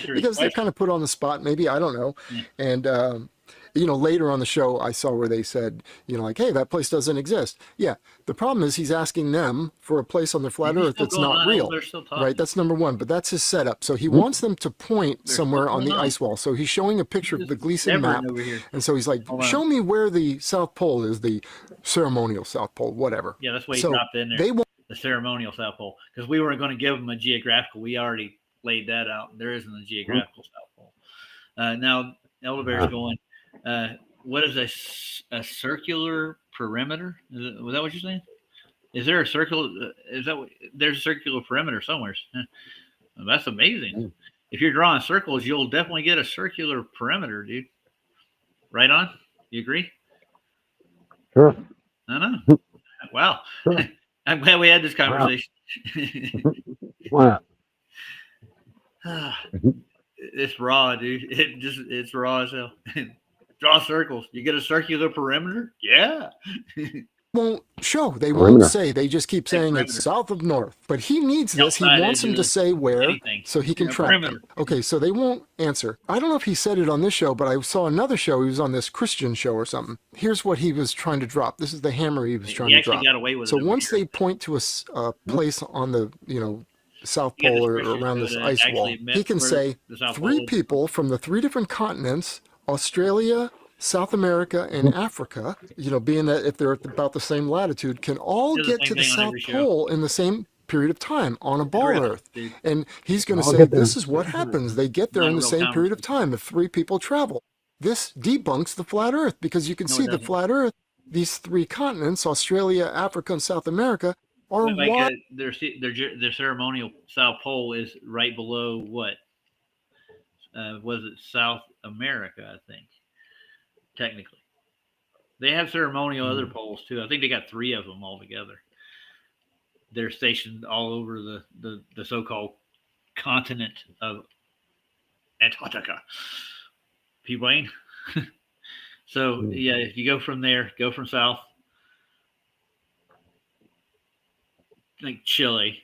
because they're kind of put on the spot, maybe, I don't know. And later on the show, I saw where they said, like, hey, that place doesn't exist. Yeah, the problem is he's asking them for a place on the flat earth that's not real, right? That's number one, but that's his setup. So he wants them to point somewhere on the ice wall. So he's showing a picture of the Gleason map, and so he's like, show me where the South Pole is, the ceremonial South Pole, whatever. Yeah, that's why he dropped in there, the ceremonial South Pole, because we weren't going to give him a geographical. We already laid that out. There isn't a geographical South Pole. Now, Elderbear's going, what is a circular perimeter? Was that what you're saying? Is there a circle? There's a circular perimeter somewhere? Well, that's amazing. If you're drawing circles, you'll definitely get a circular perimeter, dude. Right on? You agree? Sure. I know. Wow. Sure. I'm glad we had this conversation. Wow. It's raw, dude. It's raw as hell. Draw circles. You get a circular perimeter? Yeah. Won't show. They won't say. They just keep saying it's south of north. But he needs this. He wants them to say where so he can track them. Okay, so they won't answer. I don't know if he said it on this show, but I saw another show. He was on this Christian show or something. Here's what he was trying to drop. This is the hammer he was trying to drop. Got away with so once they point to a place on the, South Pole or around this ice wall, he can say 3 people from the 3 different continents, Australia, South America, and Africa, being that if they're at about the same latitude, can all get to the South Pole in the same period of time on a ball Earth. And he's going to say, this is what happens. They get there in the same period of time if 3 people travel. This debunks the flat Earth because you can see the flat Earth, these 3 continents, Australia, Africa, and South America, are wide. Their ceremonial South Pole is right below what? Was it South America, I think. Technically, they have ceremonial other poles too. I think they got 3 of them all together. They're stationed all over the so-called continent of Antarctica. P-Wayne. So yeah, if you go from there, go from south, like Chile,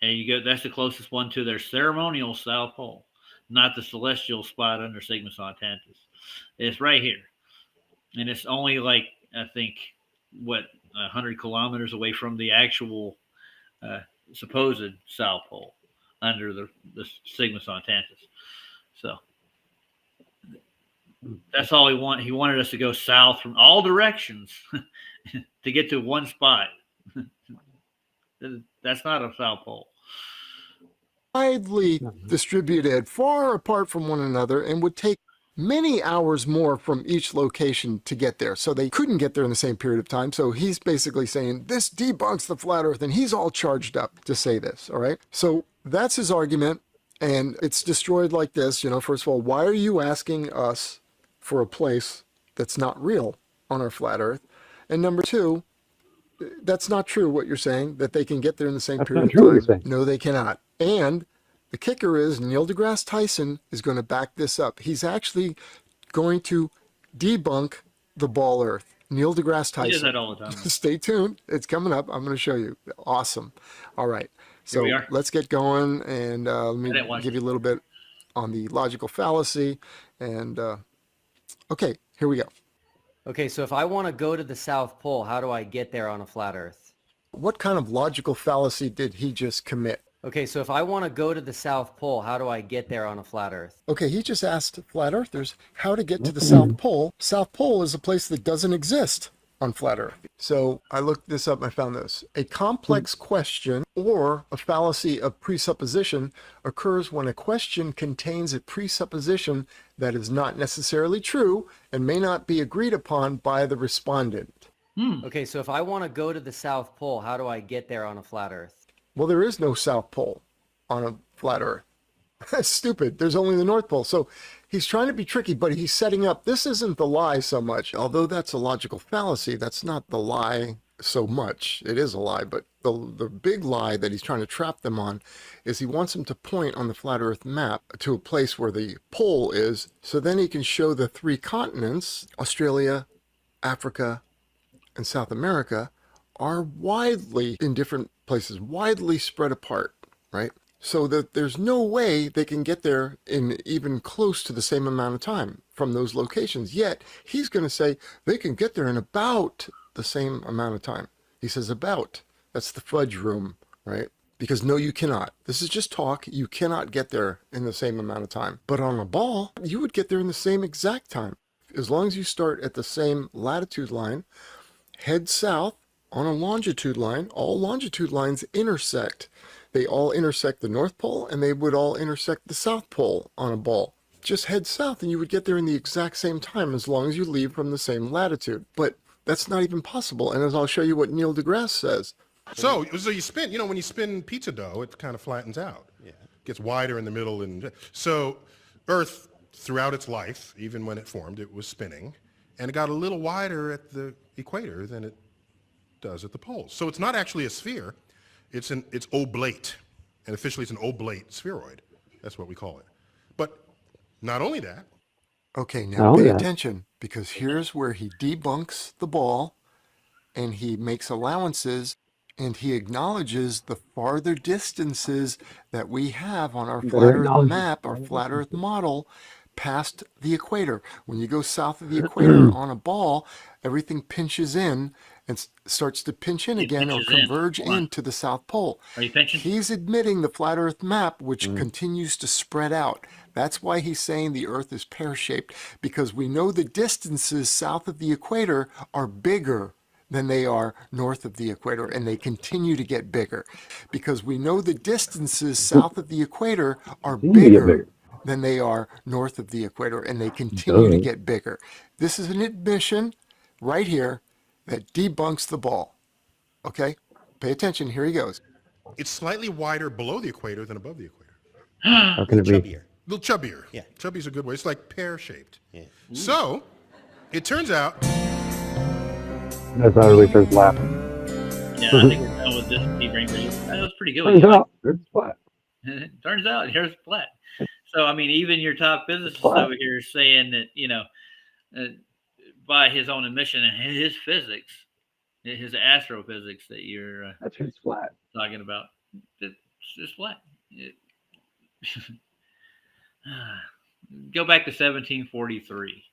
and you go. That's the closest one to their ceremonial South Pole, not the celestial spot under Sigma Sagittarius. It's right here. And it's only like, I think, 100 kilometers away from the actual supposed South Pole under the Sigma Sagittarius. So that's all he wanted. He wanted us to go south from all directions to get to one spot. That's not a South Pole. Widely distributed, far apart from one another, and would take many hours more from each location to get there. So they couldn't get there in the same period of time. So he's basically saying this debunks the flat Earth, and he's all charged up to say this. All right. So that's his argument. And it's destroyed like this. First of all, why are you asking us for a place that's not real on our flat Earth? And number 2, that's not true what you're saying, that they can get there in the same period of time. No, they cannot. And the kicker is Neil deGrasse Tyson is going to back this up. He's actually going to debunk the ball Earth. Neil deGrasse Tyson. He does that all the time. Stay tuned. It's coming up. I'm going to show you. Awesome. All right. So let's get going. And let me give you a little bit on the logical fallacy. And okay, here we go. Okay, so if I want to go to the South Pole, how do I get there on a flat Earth? What kind of logical fallacy did he just commit? Okay, so if I want to go to the South Pole, how do I get there on a flat Earth? Okay, he just asked flat earthers how to get to the South Pole. South Pole is a place that doesn't exist on flat Earth. So I looked this up and I found this. A complex question or a fallacy of presupposition occurs when a question contains a presupposition that is not necessarily true and may not be agreed upon by the respondent. Okay, so if I want to go to the South Pole, how do I get there on a flat Earth? Well, there is no South Pole on a flat Earth. That's stupid. There's only the North Pole. So he's trying to be tricky, but he's setting up. This isn't the lie so much. Although that's a logical fallacy, that's not the lie so much. It is a lie, but the big lie that he's trying to trap them on is he wants them to point on the flat Earth map to a place where the pole is, so then he can show the 3 continents, Australia, Africa, and South America, are widely in different places, widely spread apart, right? So that there's no way they can get there in even close to the same amount of time from those locations. Yet he's going to say they can get there in about the same amount of time. He says about. That's the fudge room, right? Because no, you cannot. This is just talk. You cannot get there in the same amount of time. But on a ball, you would get there in the same exact time. As long as you start at the same latitude line, head south on a longitude line. All longitude lines intersect. They all intersect the North Pole, and they would all intersect the South Pole on a ball. Just head south and you would get there in the exact same time as long as you leave from the same latitude. But that's not even possible. And as I'll show you what Neil deGrasse says. So you spin, when you spin pizza dough, it kind of flattens out. Yeah. Gets wider in the middle. And so Earth, throughout its life, even when it formed, it was spinning. And it got a little wider at the equator than it does at the poles. So it's not actually a sphere. It's oblate. And officially it's an oblate spheroid. That's what we call it. But not only that. Okay, now pay attention, because here's where he debunks the ball and he makes allowances and he acknowledges the farther distances that we have on our flat Earth map, our flat Earth model, past the equator. When you go south of the equator on a ball, everything pinches in and starts to pinch in again or converge into the South Pole. Are you pinching? He's admitting the flat Earth map, which continues to spread out. That's why he's saying the Earth is pear-shaped, because we know the distances south of the equator are bigger than they are north of the equator, and they continue to get bigger, because we know the distances south of the equator are bigger than they are north of the equator, and they continue to get bigger. This is an admission right here that debunks the ball. Okay? Pay attention. Here he goes. It's slightly wider below the equator than above the equator. How can it be? A little chubbier. Yeah. Chubby's a good way. It's like pear-shaped. Yeah. So, it turns out... That's how really starts laughing. Yeah, I think we're done with this T-brain video. That was pretty good. Turns out, it's flat. Turns out, here's flat. So, I mean, even your top physicist over here is saying that, you know, by his own admission and his physics, his astrophysics that you're that's just flat. Talking about, it's just flat. Go back to 1743.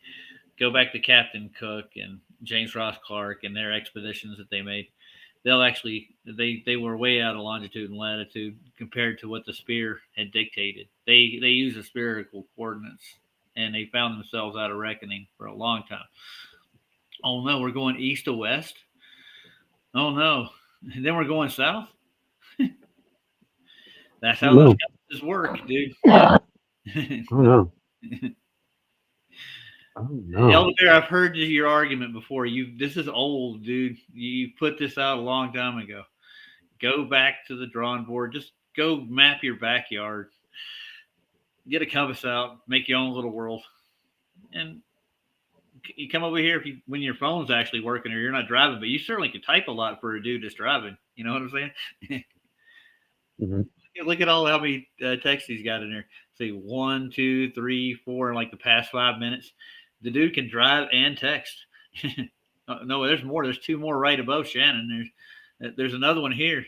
Go back to Captain Cook and James Ross Clark and their expeditions that they made. They'll actually, they were way out of longitude and latitude compared to what the sphere had dictated. They used the spherical coordinates, and they found themselves out of reckoning for a long time. Oh no, we're going east to west. Oh no, and then we're going south. That's how those compasses work, dude. Oh no. Oh no. Elder Bear, I've heard your argument before. This is old, dude. You put this out a long time ago. Go back to the drawing board. Just go map your backyard. Get a compass out. Make your own little world. And you come over here when your phone's actually working or you're not driving. But you certainly can type a lot for a dude that's driving. You know what I'm saying? Look at all how many texts he's got in there. See, 1, 2, 3, 4 in like the past 5 minutes. The dude can drive and text. No, there's more. There's 2 more right above Shannon. There's another one here.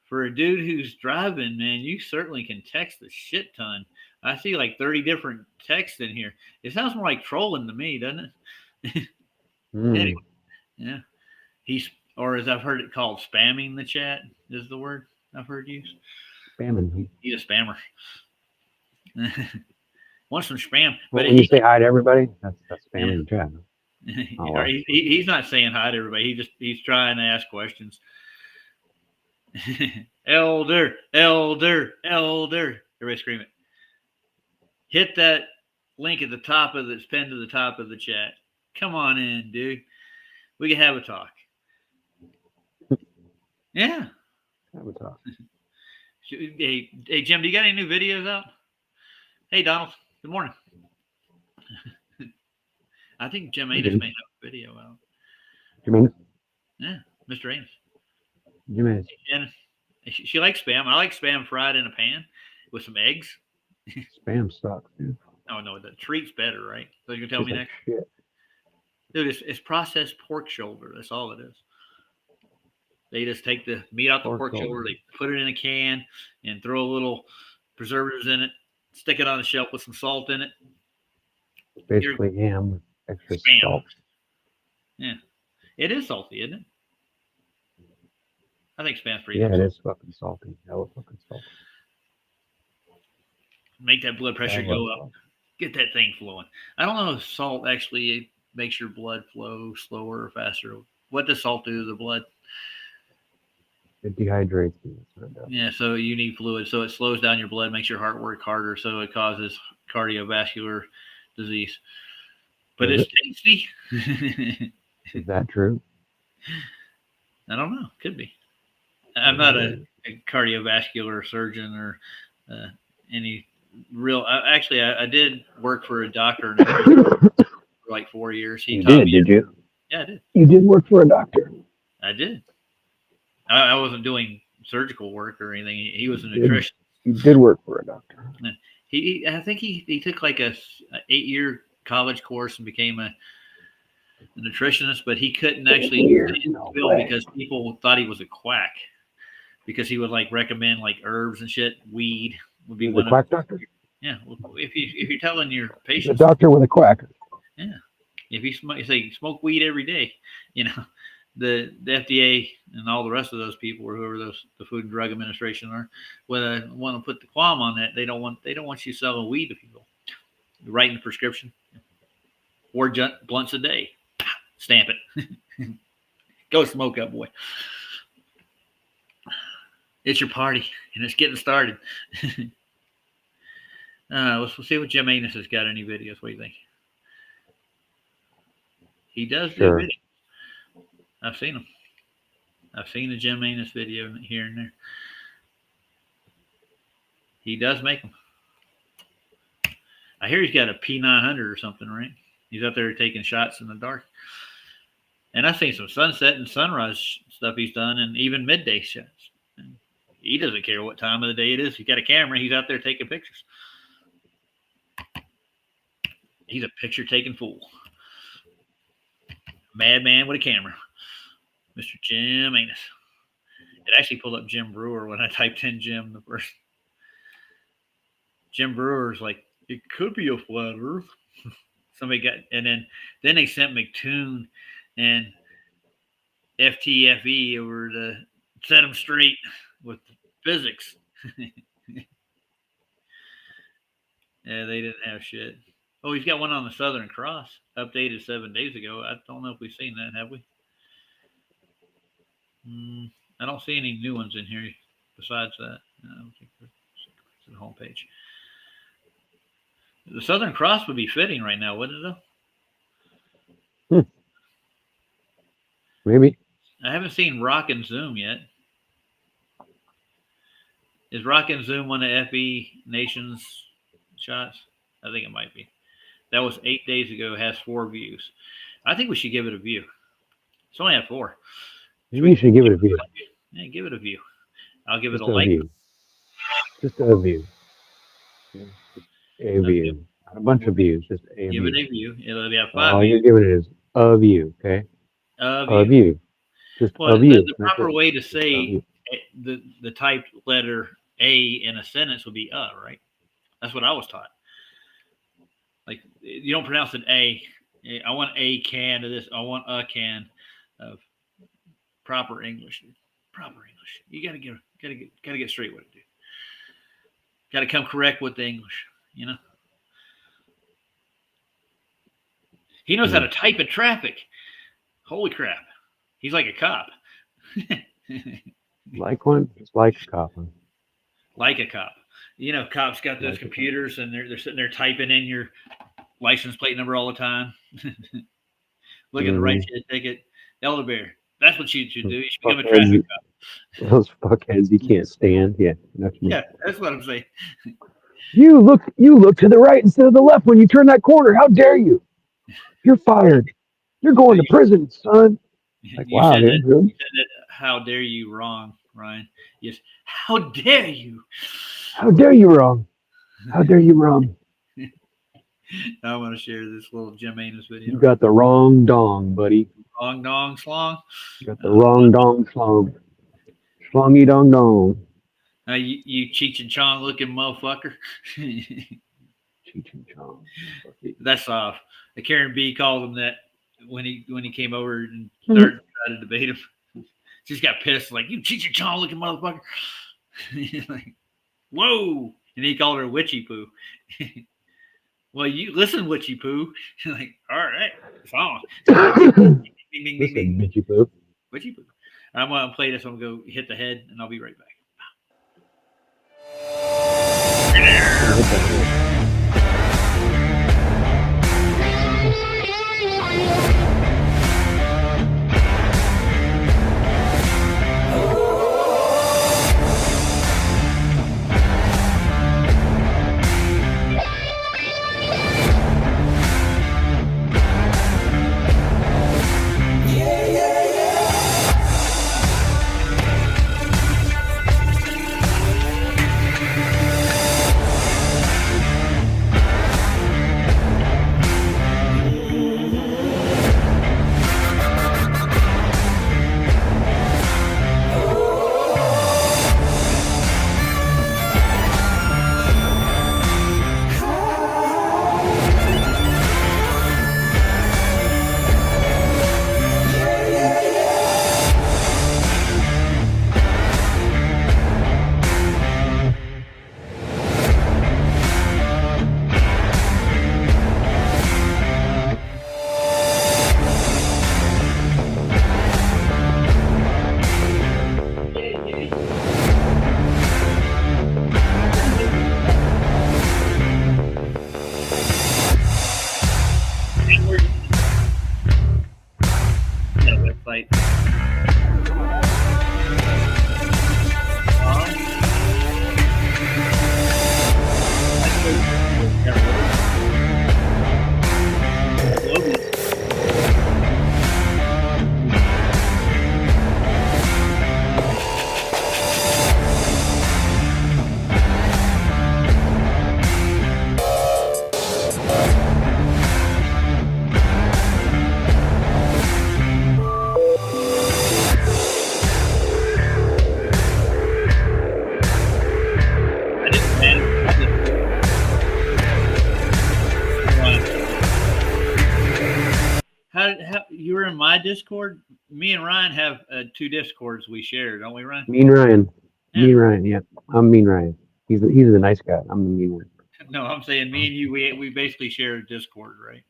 For a dude who's driving, man, you certainly can text a shit ton. I see like 30 different texts in here. It sounds more like trolling to me, doesn't it? Anyway, yeah. Or as I've heard it called, spamming the chat is the word I've heard used. Spamming. He's a spammer. Want some spam? But when you say hi to everybody, that's spamming the chat. Oh, he's not saying hi to everybody. He's trying to ask questions. Elder, elder, elder! Everybody scream it. Hit that link at the top of that's pinned to the top of the chat. Come on in, dude. We can have a talk. Yeah. Have a talk. Hey, Jim, do you got any new videos out? Hey, Donald. Good morning. I think Jim Anus may have a video out. Jim Anus? Yeah, Mr. Anus. Jim Anus. And she likes spam. I like spam fried in a pan with some eggs. Spam sucks, dude. Oh, no, the treat's better, right? So you can tell me next? Shit. Dude, it's processed pork shoulder. That's all it is. They just take the meat out the pork shoulder, they put it in a can and throw a little preservatives in it, stick it on the shelf with some salt in it. Basically ham with extra salt. Yeah. It is salty, isn't it? I think spam's pretty it is fucking salty. Hella fucking salty. Make that blood pressure go up. Salt. Get that thing flowing. I don't know if salt actually makes your blood flow slower or faster. What does salt do to the blood? It dehydrates you. Yeah, so you need fluid. So it slows down your blood, makes your heart work harder, so it causes cardiovascular disease. But it's tasty. Is that true? I don't know. Could be. I'm not a cardiovascular surgeon or any real. I did work for a doctor for like 4 years. Did you? Yeah, I did. You did work for a doctor. I did. I wasn't doing surgical work or anything. He was a nutritionist. You did work for a doctor. I think he took like a 8-year college course and became a nutritionist, but he couldn't actually because people thought he was a quack because he would like recommend like herbs and shit. Weed would be one of quack doctor. Yeah, well, if you're telling your patients, a doctor with a quack. Yeah, if you smoke weed every day, the FDA and all the rest of those people or whoever the Food and Drug Administration are, want to put the qualm on that. They don't want you selling weed to people. Writing the prescription, 4 blunts a day, stamp it. Go smoke up, boy. It's your party and it's getting started. Let's see what Jim Anus has got any videos. What do you think? He does do videos. I've seen them. I've seen the Jim Anus video here and there. He does make them. I hear he's got a P900 or something, right? He's out there taking shots in the dark. And I've seen some sunset and sunrise stuff he's done, and even midday shots. And he doesn't care what time of the day it is. He's got a camera. He's out there taking pictures. He's a picture-taking fool. Madman with a camera. Mr. Jim Anus. It actually pulled up Jim Brewer when I typed in Jim the first. Jim Brewer's like, it could be a flat earth. Somebody got, and then they sent McToon and FTFE over to set them straight with physics. Yeah, they didn't have shit. Oh, he's got one on the Southern Cross, updated 7 days ago. I don't know if we've seen that, have we? I don't see any new ones in here besides that. I don't think it's the homepage. The Southern Cross would be fitting right now, wouldn't it, though? Maybe. I haven't seen Rock and Zoom yet. Is Rock and Zoom one of FE Nation's shots? I think it might be. That was 8 days ago. It has 4 views. I think we should give it a view. It's only at 4. Maybe you should give it a view. Yeah, give it a view. I'll give Just it a like. View. Just a view. A view. A bunch of views. Just a give view. It a view. It'll be 5 All views. you're giving it is a view, okay? A view. Just well, a view. The proper way to say the typed letter A in a sentence would be right? That's what I was taught. Like, you don't pronounce it A. I want a can of this. I want a can of proper English. Proper English. You gotta get straight with it, dude. Gotta come correct with the English, He knows how to type in traffic. Holy crap. He's like a cop. Like one? It's like a cop. Like a cop. Cops got those computers and they're sitting there typing in your license plate number all the time. Look at the right shit ticket. Elder Bear. That's what you should do. You should become a traffic cop. Those fuckheads you can't stand. Yeah. Yeah, that's what I'm saying. You look to the right instead of the left when you turn that corner. How dare you? You're fired. You're going to prison, son. Like, wow, dude. You said that, how dare you wrong, Ryan. Yes. How dare you? How dare you wrong? How dare you wrong? I want to share this little Jim Anus video. You got the wrong dong, buddy. Wrong dong slong. You got the wrong dong slong. Slongy dong dong. You Cheech and Chong looking motherfucker. Cheech and Chong. That's off. Karen B called him that when he came over and started trying to debate him. She's got pissed, like, you Cheech and Chong looking motherfucker. Like, whoa. And he called her witchy poo. Well, you listen, witchy poo. Like, all right, it's on. Ding, ding, ding, ding. Witchy poo. Witchy poo. I'm going to play this. I'm going to go hit the head, and I'll be right back. my Discord? Me and Ryan have 2 Discords we share, don't we, Ryan? Mean Ryan. Yeah. Mean Ryan. Yeah, I'm Mean Ryan. He's the nice guy. I'm the mean one. No, I'm saying me and you. We basically share a Discord, right?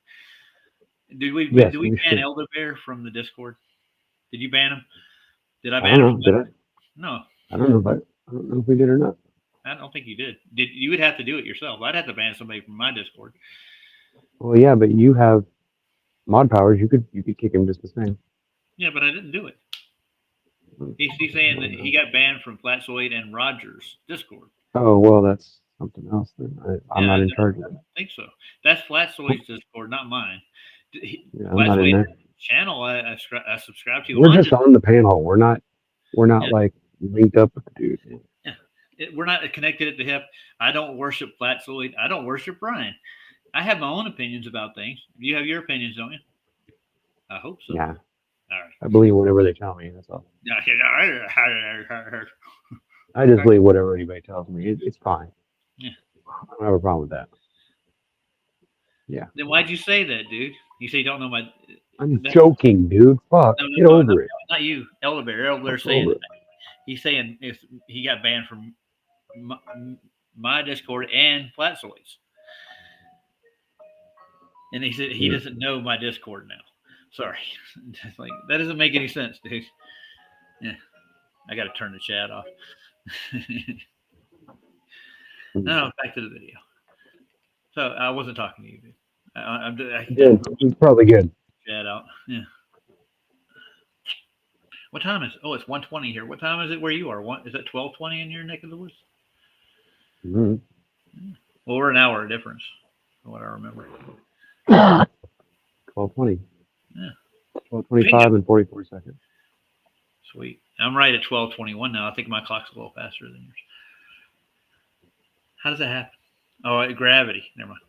Did we ban Elder Bear from the Discord? Did you ban him? Did I ban him? Did I? No. I don't know if we did or not. I don't think you did. You would have to do it yourself. I'd have to ban somebody from my Discord. Well, yeah, but you have mod powers. You could kick him just the same. Yeah, but I didn't do it. He's saying that he got banned from Flatzoid and Roger's Discord. Oh, well, that's something else then. I'm not in charge of that. I think so. That's Flatzoid's Discord, not mine. Yeah, I'm not in there. Channel I subscribe to. We're just on the panel. We're not like linked up with the dude. Yeah. We're not connected at the hip. I don't worship Flatzoid. I don't worship Brian. I have my own opinions about things. You have your opinions, don't you? I hope so. Yeah. All right. I believe whatever they tell me. That's all. I just believe whatever anybody tells me. It's fine. Yeah. I don't have a problem with that. Yeah. Then why'd you say that, dude? You say you don't know my. I'm joking, dude. Fuck. Get over it. Not you, Elder Bear. Elder Bear saying he's saying if he got banned from my Discord and Flatzoid's, and he said he doesn't know my Discord now. Sorry, like that doesn't make any sense, dude. Yeah, I got to turn the chat off. No, back to the video. So I wasn't talking to you, dude. It's probably good. Chat out. Yeah. What time is? Oh, it's 1:20 here. What time is it where you are? Is it 12:20 in your neck of the woods? Mm-hmm. Well, we're an hour difference, from what I remember. 12:20. Yeah. 12:25 and 44 seconds. Sweet. I'm right at 12:21 now. I think my clock's a little faster than yours. How does that happen? Oh, gravity. Never mind.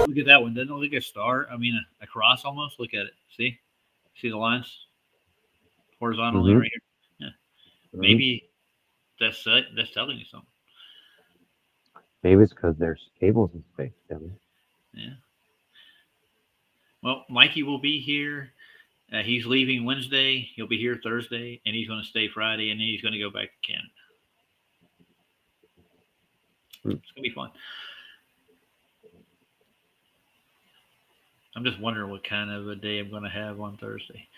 Look at that one. Doesn't it look like a star? I mean, a cross almost. Look at it. See the lines horizontally right here. Yeah. Maybe that's telling you something. Maybe it's because there's cables in space. Yeah. Well, Mikey will be here. He's leaving Wednesday. He'll be here Thursday, and he's going to stay Friday, and then he's going to go back to Canada. It's going to be fun. I'm just wondering what kind of a day I'm going to have on Thursday.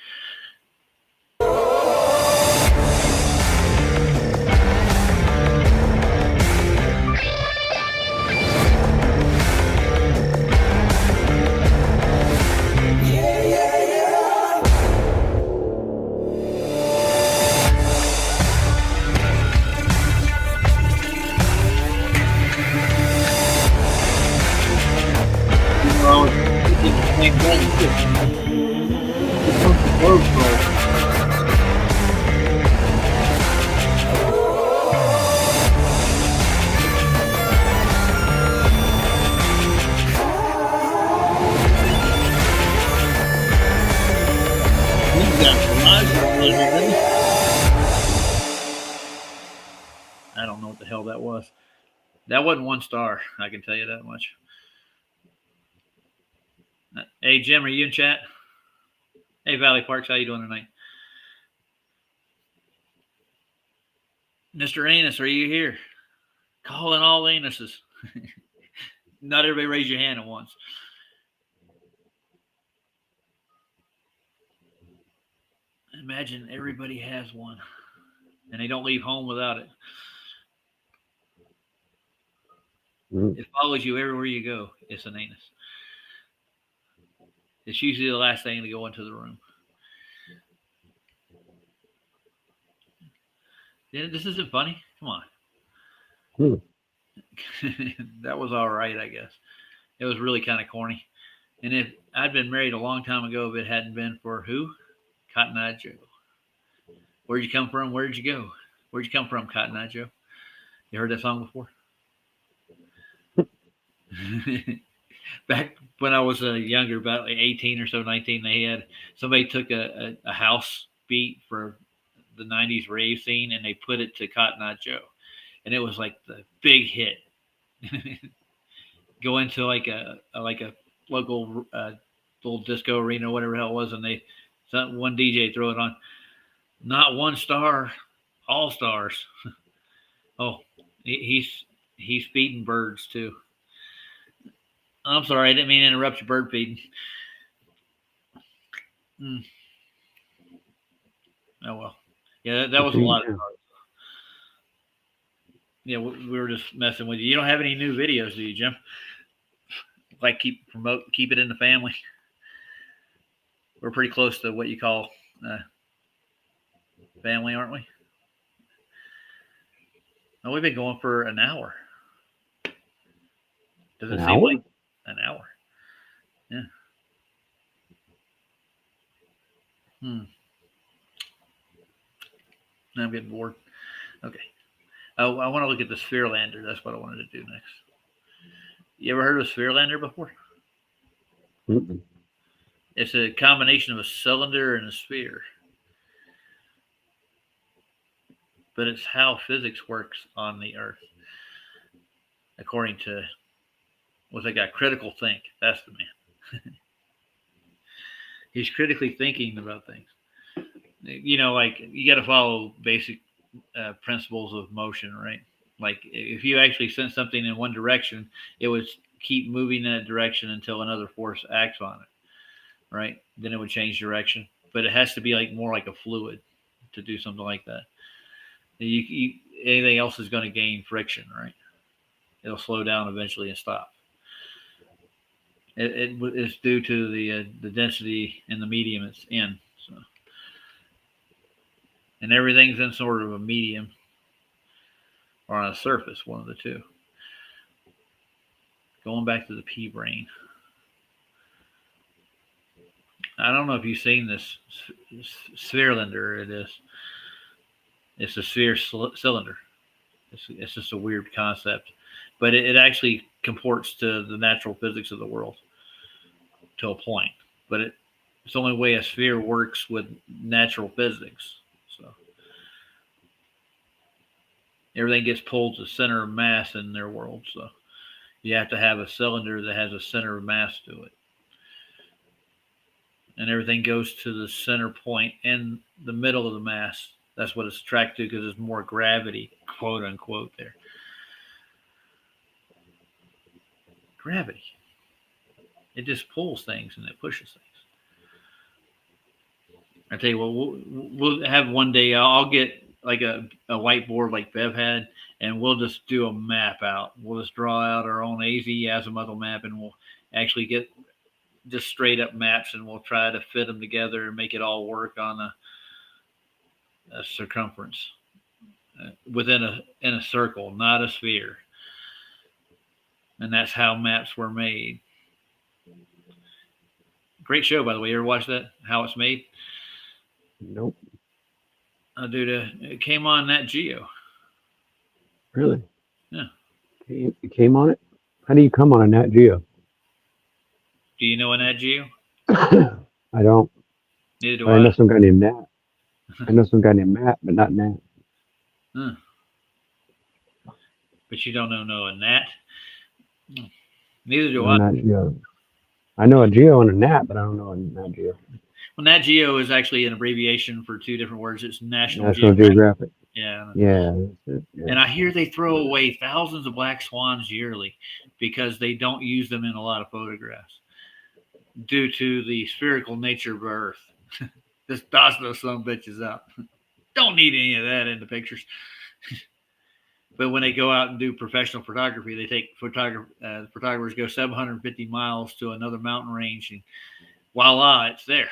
I don't know what the hell that was. That wasn't 1 star. I can tell you that much. Hey, Jim, are you in chat? Hey, Valley Parks, how you doing tonight? Mr. Anus, are you here? Calling all anuses. Not everybody raise your hand at once. Imagine everybody has one, and they don't leave home without it. It follows you everywhere you go. It's an anus. It's usually the last thing to go into the room. Yeah, this isn't funny. Come on. That was all right, I guess. It was really kind of corny. And if I'd been married a long time ago, if it hadn't been for who? Cotton Eye Joe. Where'd you come from? Where'd you go? Where'd you come from, Cotton Eye Joe? You heard that song before? Back when I was younger, about like 18 or so, 19, somebody took a house beat for the 90s rave scene, and they put it to Cotton Eye Joe. And it was like the big hit. Go into like a local little disco arena, whatever the hell it was, and one DJ throw it on. Not one star, all stars. Oh, he's feeding birds too. I'm sorry, I didn't mean to interrupt your bird feeding. Oh well, yeah, that was a lot of stars. Yeah, we were just messing with you. You don't have any new videos, do you, Jim? Like keep it in the family. We're pretty close to what you call family, aren't we? No, we've been going for an hour. Does it seem like an hour? Yeah. Now I'm getting bored. Okay. Oh, I want to look at the Spherelander. That's what I wanted to do next. You ever heard of a Spherelander before? Mm-mm. It's a combination of a cylinder and a sphere. But it's how physics works on the Earth. According to what's that guy? Critical Think. That's the man. He's critically thinking about things. You know, like you got to follow basic principles of motion, right? Like if you actually sent something in one direction, it would keep moving in that direction until another force acts on it, right? Then it would change direction. But it has to be like more like a fluid to do something like that. Anything else is going to gain friction, right? It'll slow down eventually and stop. It's due to the density in the medium it's in. So. And everything's in sort of a medium or on a surface, one of the two. Going back to the pea brain. I don't know if you've seen this Spherelander. It's a sphere cylinder. It's just a weird concept. But it actually comports to the natural physics of the world to a point. But it's the only way a sphere works with natural physics. So everything gets pulled to the center of mass in their world. So you have to have a cylinder that has a center of mass to it. And everything goes to the center point in the middle of the mass. That's what it's attracted to because there's more gravity, quote unquote, there. Gravity. It just pulls things and it pushes things. I tell you what, we'll have one day. I'll get like a whiteboard like Bev had, and we'll just do a map out. We'll just draw out our own azimuthal map, and we'll actually get just straight up maps, and we'll try to fit them together and make it all work on a circumference in a circle, not a sphere. And that's how maps were made. Great show, by the way. You ever watch that? How It's Made? Nope. Dude, it came on Nat Geo. Really? Yeah. You came on it? How do you come on a Nat Geo? Do you know a Nat Geo? I don't. Neither do I know some guy named Nat. I know some guy named Matt, but not Nat. Huh. But you don't know a Nat? Neither do I. Nat Geo. I know a Geo and a Nat, but I don't know a Nat Geo. Well, Nat Geo is actually an abbreviation for two different words. It's National Geographic. Yeah. Yeah. And I hear they throw away thousands of black swans yearly because they don't use them in a lot of photographs due to the spherical nature of Earth. Just toss those some bitches out. Don't need any of that in the pictures. But when they go out and do professional photography, they take photographers go 750 miles to another mountain range, and voila, it's there.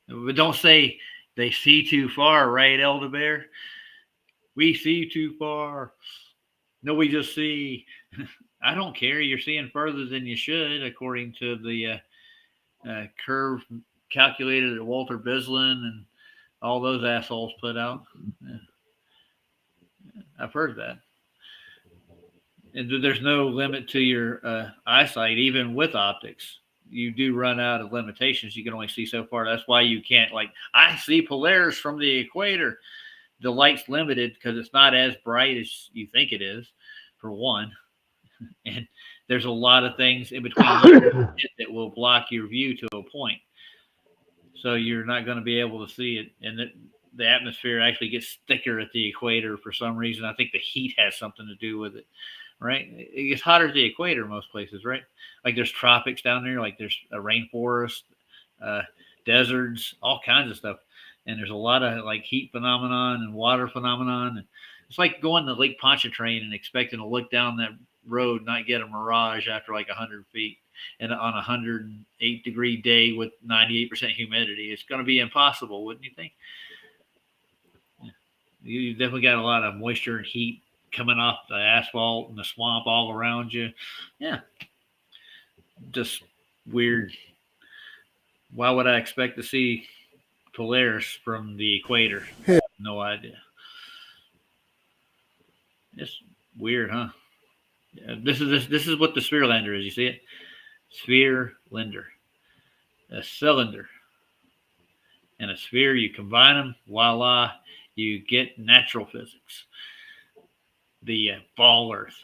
But don't say they see too far, right, Elder Bear? We see too far. No, we just see. I don't care. You're seeing further than you should, according to the curve calculated at Walter Bislin and all those assholes put out. Yeah. I've heard that. And there's no limit to your eyesight, even with optics. you do run out of limitations. You can only see so far. That's why you can't, like, I see Polaris from the equator. The light's limited because it's not as bright as you think it is, for one. And there's a lot of things in between that will block your view to a point. So you're not going to be able to see it. And the atmosphere actually gets thicker at the equator for some reason. I think the heat has something to do with it, right? It gets hotter at the equator most places, right? Like there's tropics down there, like there's a rainforest, deserts, all kinds of stuff. And there's a lot of like heat phenomenon and water phenomenon. And it's like going to Lake Pontchartrain and expecting to look down that road, not get a mirage after like 100 feet. And on a 108-degree day with 98% humidity, it's going to be impossible, wouldn't you think? You definitely got a lot of moisture and heat coming off the asphalt and the swamp all around you. Yeah. Just weird. Why would I expect to see Polaris from the equator? No idea. It's weird, huh? This is what the Spherelander is. You see it? Spherelander. A cylinder and a sphere. You combine them, voila, you get natural physics. The ball Earth.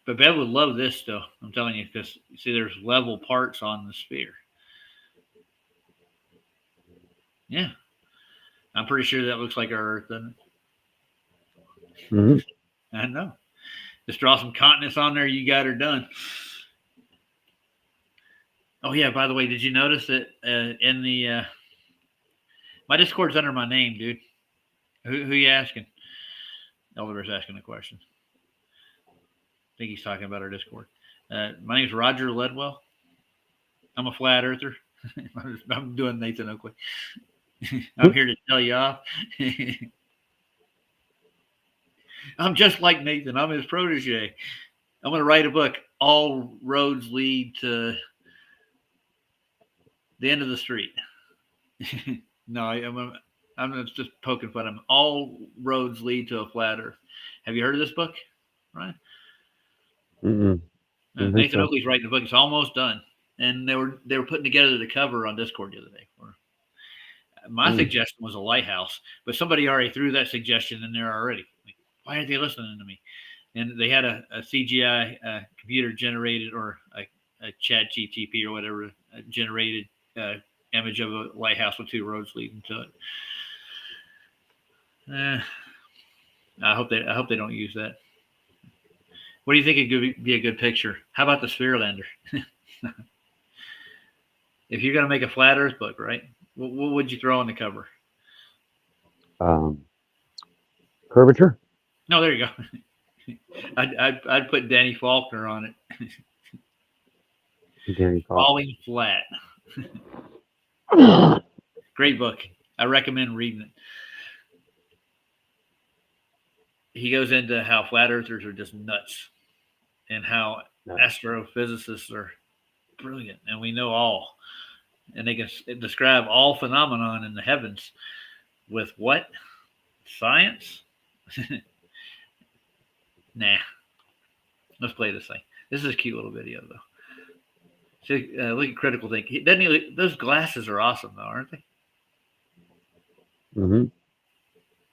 But Bev would love this, though. I'm telling you, because you see, there's level parts on the sphere. Yeah, I'm pretty sure that looks like our Earth, doesn't it? Mm-hmm. I know. Just draw some continents on there, you got her done. Oh yeah, by the way, did you notice that in the my Discord's under my name, dude? Who you asking? Oliver's asking a question. I think he's talking about our Discord. My name's Roger Ledwell. I'm a flat earther. I'm doing Nathan Oakley. I'm here to tell you off. I'm just like Nathan. I'm his protege. I'm going to write a book. All roads lead to the end of the street. No, I'm just poking fun. All roads lead to a flat Earth. Have you heard of this book, Ryan? Nathan Oakley's writing the book. It's almost done, and they were putting together the cover on Discord the other day. My suggestion was a lighthouse, but somebody already threw that suggestion in there already. Like, why aren't they listening to me? And they had a CGI computer generated or a chat GTP or whatever generated image of a lighthouse with two roads leading to it. I hope they don't use that. What do you think it could be a good picture? How about the Spherelander? If you're going to make a flat Earth book, right? What would you throw on the cover? Curvature. No, there you go. I'd put Danny Faulkner on it. Danny Faulkner. Falling Flat. Great book. I recommend reading it. He goes into how flat earthers are just nuts and how astrophysicists are brilliant, and we know all. And they can describe all phenomenon in the heavens with what? Science? Nah. Let's play this thing. This is a cute little video, though. See, look at critical thinking. Those glasses are awesome, though, aren't they? Mm-hmm.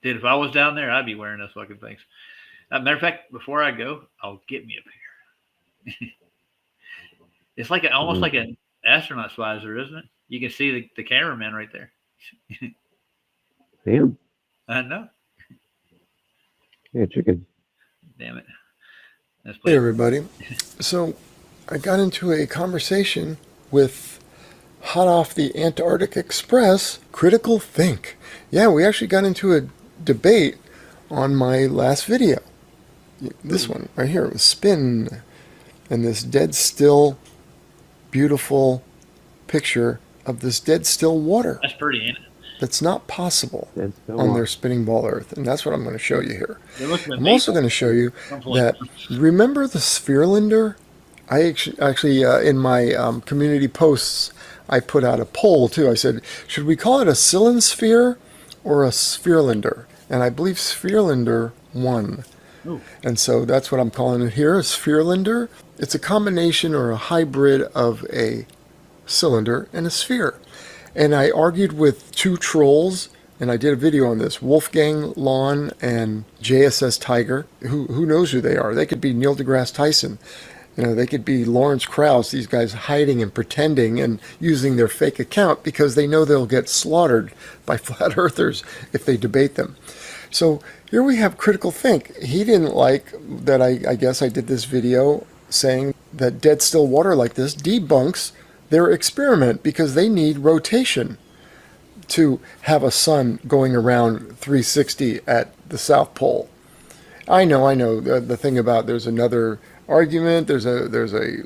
Dude, if I was down there, I'd be wearing those fucking things. Matter of fact, before I go, I'll get me a pair. It's like almost like an astronaut's visor, isn't it? You can see the cameraman right there. Damn. I know. Yeah, chicken. Damn it. Hey, everybody. So I got into a conversation with hot off the Antarctic Express, Critical Think. Yeah, we actually got into a debate on my last video. This one right here, it was spin, and this dead still, beautiful picture of this dead still water. That's pretty, ain't it? That's not possible on their spinning ball Earth, and that's what I'm going to show you here. I'm also going to show you that, remember the Spherelander? I actually in my community posts, I put out a poll too. I said, should we call it a Cylinsphere or a Spherelander? And I believe Spherelander won. Ooh. And so that's what I'm calling it here, a Spherelander. It's a combination or a hybrid of a cylinder, and a sphere. And I argued with two trolls, and I did a video on this, Wolfgang Lawn and JSS Tiger. Who knows who they are? They could be Neil deGrasse Tyson. They could be Lawrence Krauss, these guys hiding and pretending and using their fake account because they know they'll get slaughtered by flat earthers if they debate them. So here we have Critical Think. He didn't like that I guess I did this video saying that dead still water like this debunks their experiment because they need rotation to have a sun going around 360 at the South Pole. I know. The thing about there's another argument.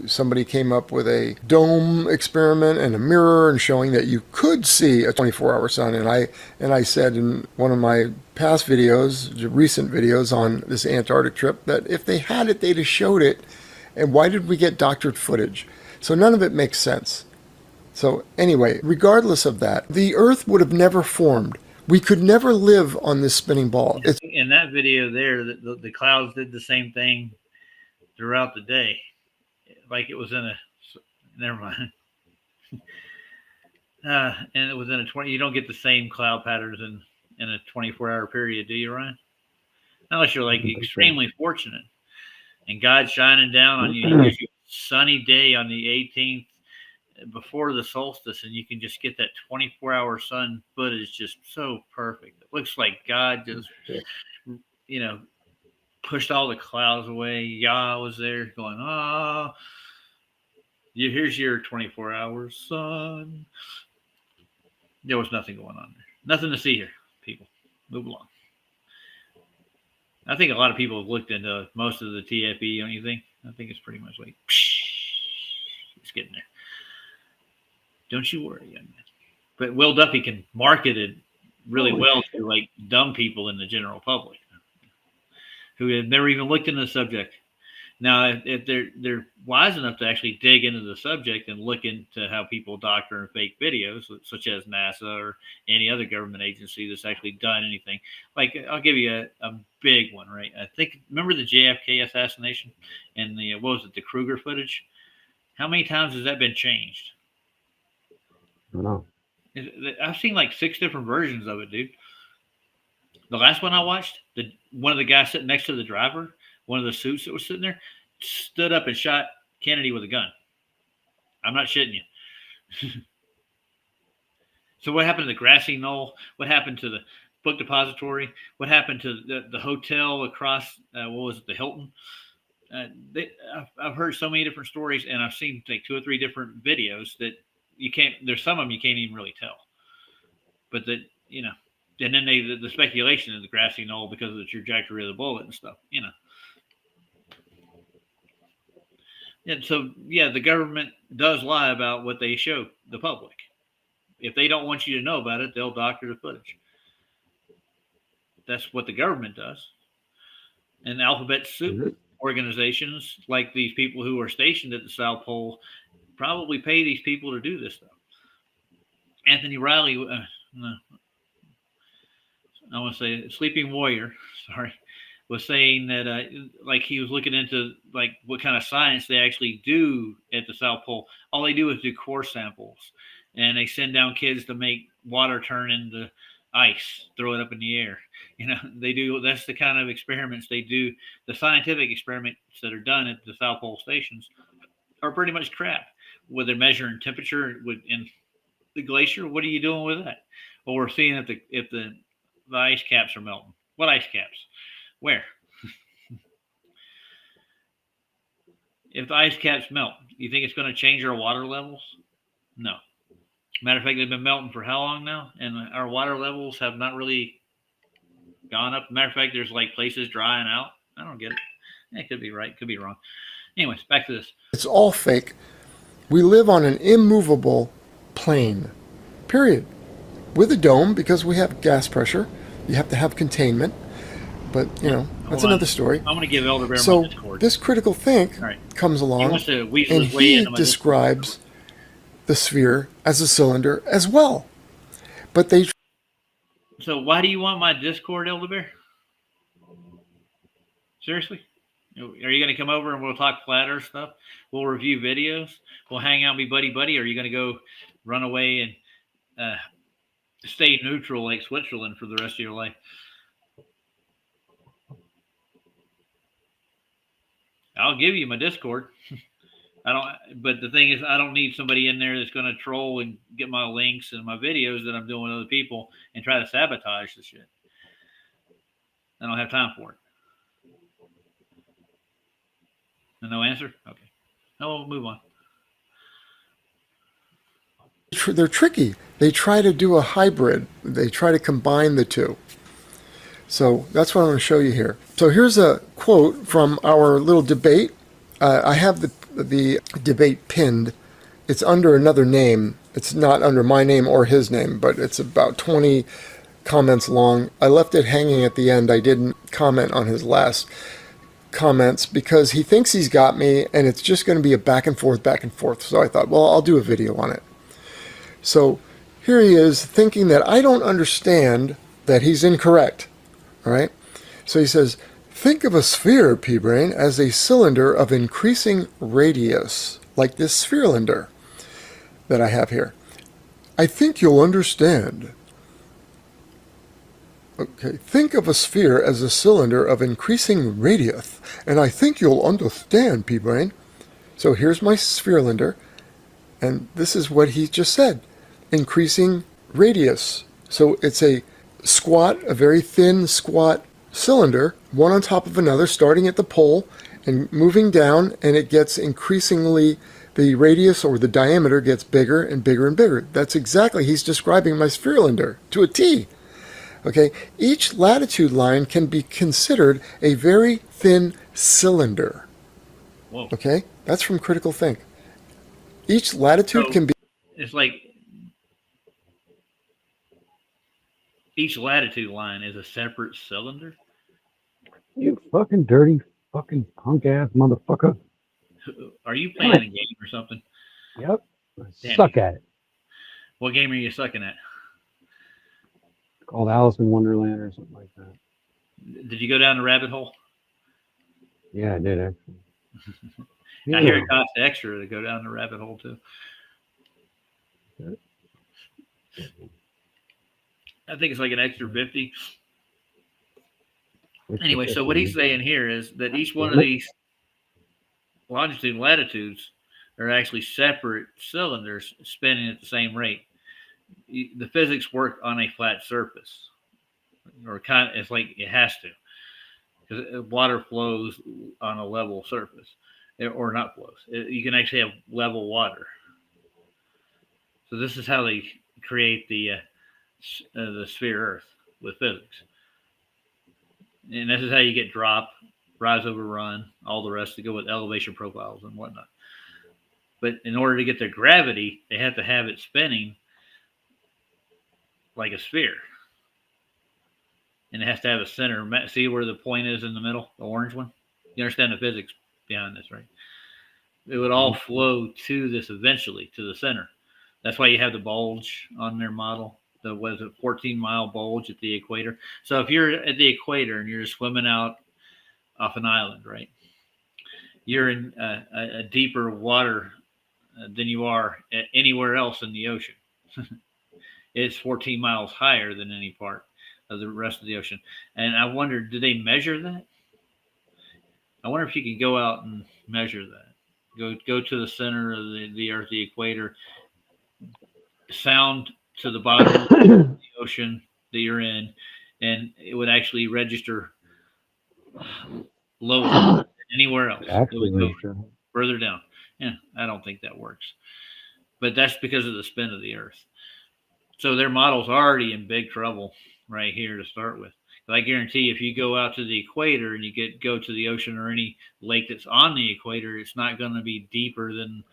Somebody came up with a dome experiment and a mirror and showing that you could see a 24-hour sun. And I said in one of my past videos, recent videos on this Antarctic trip, that if they had it, they'd have showed it. And why did we get doctored footage? So none of it makes sense. So anyway, regardless of that, the Earth would have never formed. We could never live on this spinning ball. In that video there, the clouds did the same thing throughout the day. Like it was in a, never mind. And it was in a 20, you don't get the same cloud patterns in a 24-hour period, do you, Ryan? Unless you're like extremely fortunate and God's shining down on you. He gives you a sunny day on the 18th before the solstice, and you can just get that 24-hour sun footage just so perfect. It looks like God just, pushed all the clouds away. Yah was there going, here's your 24-hour sun. There was nothing going on there. Nothing to see here, people. Move along. I think a lot of people have looked into most of the TFE, don't you think? I think it's pretty much like, it's getting there. Don't you worry, young man. But Will Duffy can market it really well to like dumb people in the general public who have never even looked into the subject. Now, if they're wise enough to actually dig into the subject and look into how people doctor and fake videos, such as NASA or any other government agency that's actually done anything. Like, I'll give you a big one, right? I think, remember the JFK assassination and the Kruger footage? How many times has that been changed? I don't know. I've seen like 6 different versions of it, dude. The last one I watched, one of the guys sitting next to the driver, one of the suits that was sitting there, stood up and shot Kennedy with a gun. I'm not shitting you. So what happened to the grassy knoll? What happened to the book depository? What happened to the hotel across, the Hilton? I've heard so many different stories, and I've seen like 2 or 3 different videos that there's some of them you can't even really tell. But and then the speculation of the grassy knoll because of the trajectory of the bullet and stuff, And so, the government does lie about what they show the public. If they don't want you to know about it, they'll doctor the footage. That's what the government does. And alphabet soup organizations like these people who are stationed at the South Pole probably pay these people to do this stuff. Anthony Riley, I want to say Sleeping Warrior, was saying that like he was looking into like what kind of science they actually do at the South Pole. All they do is do core samples, and they send down kids to make water turn into ice, throw it up in the air. They do. That's the kind of experiments they do. The scientific experiments that are done at the South Pole stations are pretty much crap. Where they're measuring temperature in the glacier, what are you doing with that? Well, we're seeing if the ice caps are melting. What ice caps? Where? If the ice caps melt, you think it's going to change our water levels? No. Matter of fact, they've been melting for how long now? And our water levels have not really gone up. Matter of fact, there's like places drying out. I don't get it. It could be right, could be wrong. Anyways, back to this. It's all fake. We live on an immovable plane, period. With a dome, because we have gas pressure. You have to have containment. But, that's another story. I'm going to give Elder Bear so my Discord. This Critical Think comes along, and he describes the sphere as a cylinder as well. But they... So why do you want my Discord, Elder Bear? Seriously? Are you going to come over and we'll talk flat Earth stuff? We'll review videos. We'll hang out, be buddy. Or are you going to go run away and stay neutral like Switzerland for the rest of your life? I'll give you my Discord. But the thing is, I don't need somebody in there that's going to troll and get my links and my videos that I'm doing with other people and try to sabotage the shit. I don't have time for it. No answer? Okay. No, we'll move on. They're tricky. They try to do a hybrid. They try to combine the two. So that's what I'm going to show you here. So here's a quote from our little debate. I have the debate pinned. It's under another name. It's not under my name or his name, but it's about 20 comments long. I left it hanging at the end. I didn't comment on his last comments because he thinks he's got me, and it's just going to be a back and forth. So I thought, well, I'll do a video on it. So here he is thinking that I don't understand that he's incorrect. All right. So he says, think of a sphere, P-Brain, as a cylinder of increasing radius, like this spherelander that I have here. I think you'll understand. Okay, think of a sphere as a cylinder of increasing radius, and I think you'll understand, P-Brain. So here's my spherelander, and this is what he just said, increasing radius. So it's a very thin, squat cylinder, one on top of another, starting at the pole and moving down, and it gets increasingly, the radius or the diameter gets bigger and bigger and bigger. That's exactly, he's describing my spherelander to a T. Okay, each latitude line can be considered a very thin cylinder. Whoa. Okay, that's from Critical Think. Each latitude can be... It's like each latitude line is a separate cylinder? You fucking dirty, fucking punk-ass motherfucker. Are you playing a game or something? Yep. Suck at it. What game are you sucking at? It's called Alice in Wonderland or something like that. Did you go down the rabbit hole? Yeah, I did, actually. I hear it costs extra to go down the rabbit hole, too. I think it's like an extra 50. Anyway, so what he's saying here is that each one of these longitude and latitudes are actually separate cylinders spinning at the same rate. The physics work on a flat surface, or it's like it has to, because water flows on a level surface, or not flows. You can actually have level water. So this is how they create the sphere Earth with physics. And this is how you get drop, rise over run, all the rest to go with elevation profiles and whatnot. But in order to get their gravity, they have to have it spinning like a sphere. And it has to have a center. See where the point is in the middle, the orange one? You understand the physics behind this, right? It would all flow to this eventually, to the center. That's why you have the bulge on their model. The 14-mile bulge at the equator. So if you're at the equator and you're swimming out off an island, right? You're in a deeper water than you are anywhere else in the ocean. It's 14 miles higher than any part of the rest of the ocean. And I wonder, do they measure that? I wonder if you can go out and measure that. Go to the center of the Earth, the equator, sound to the bottom of the ocean that you're in, and it would actually register lower than anywhere else. Actually, further down. Yeah, I don't think that works. But that's because of the spin of the Earth. So their model's already in big trouble right here to start with. I guarantee if you go out to the equator and you go to the ocean or any lake that's on the equator, it's not going to be deeper than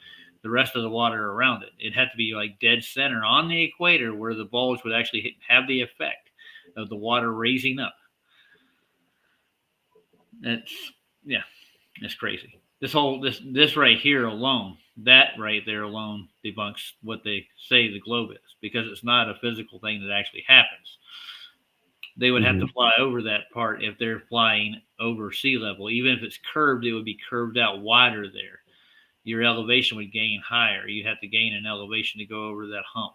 the rest of the water around it. It'd have to be like dead center on the equator where the bulge would actually have the effect of the water raising up. It's crazy. This right here alone, that right there alone debunks what they say the globe is, because it's not a physical thing that actually happens. they would have to fly over that part if they're flying over sea level. Even if it's curved, it would be curved out wider there. Your elevation would gain higher. You'd have to gain an elevation to go over that hump.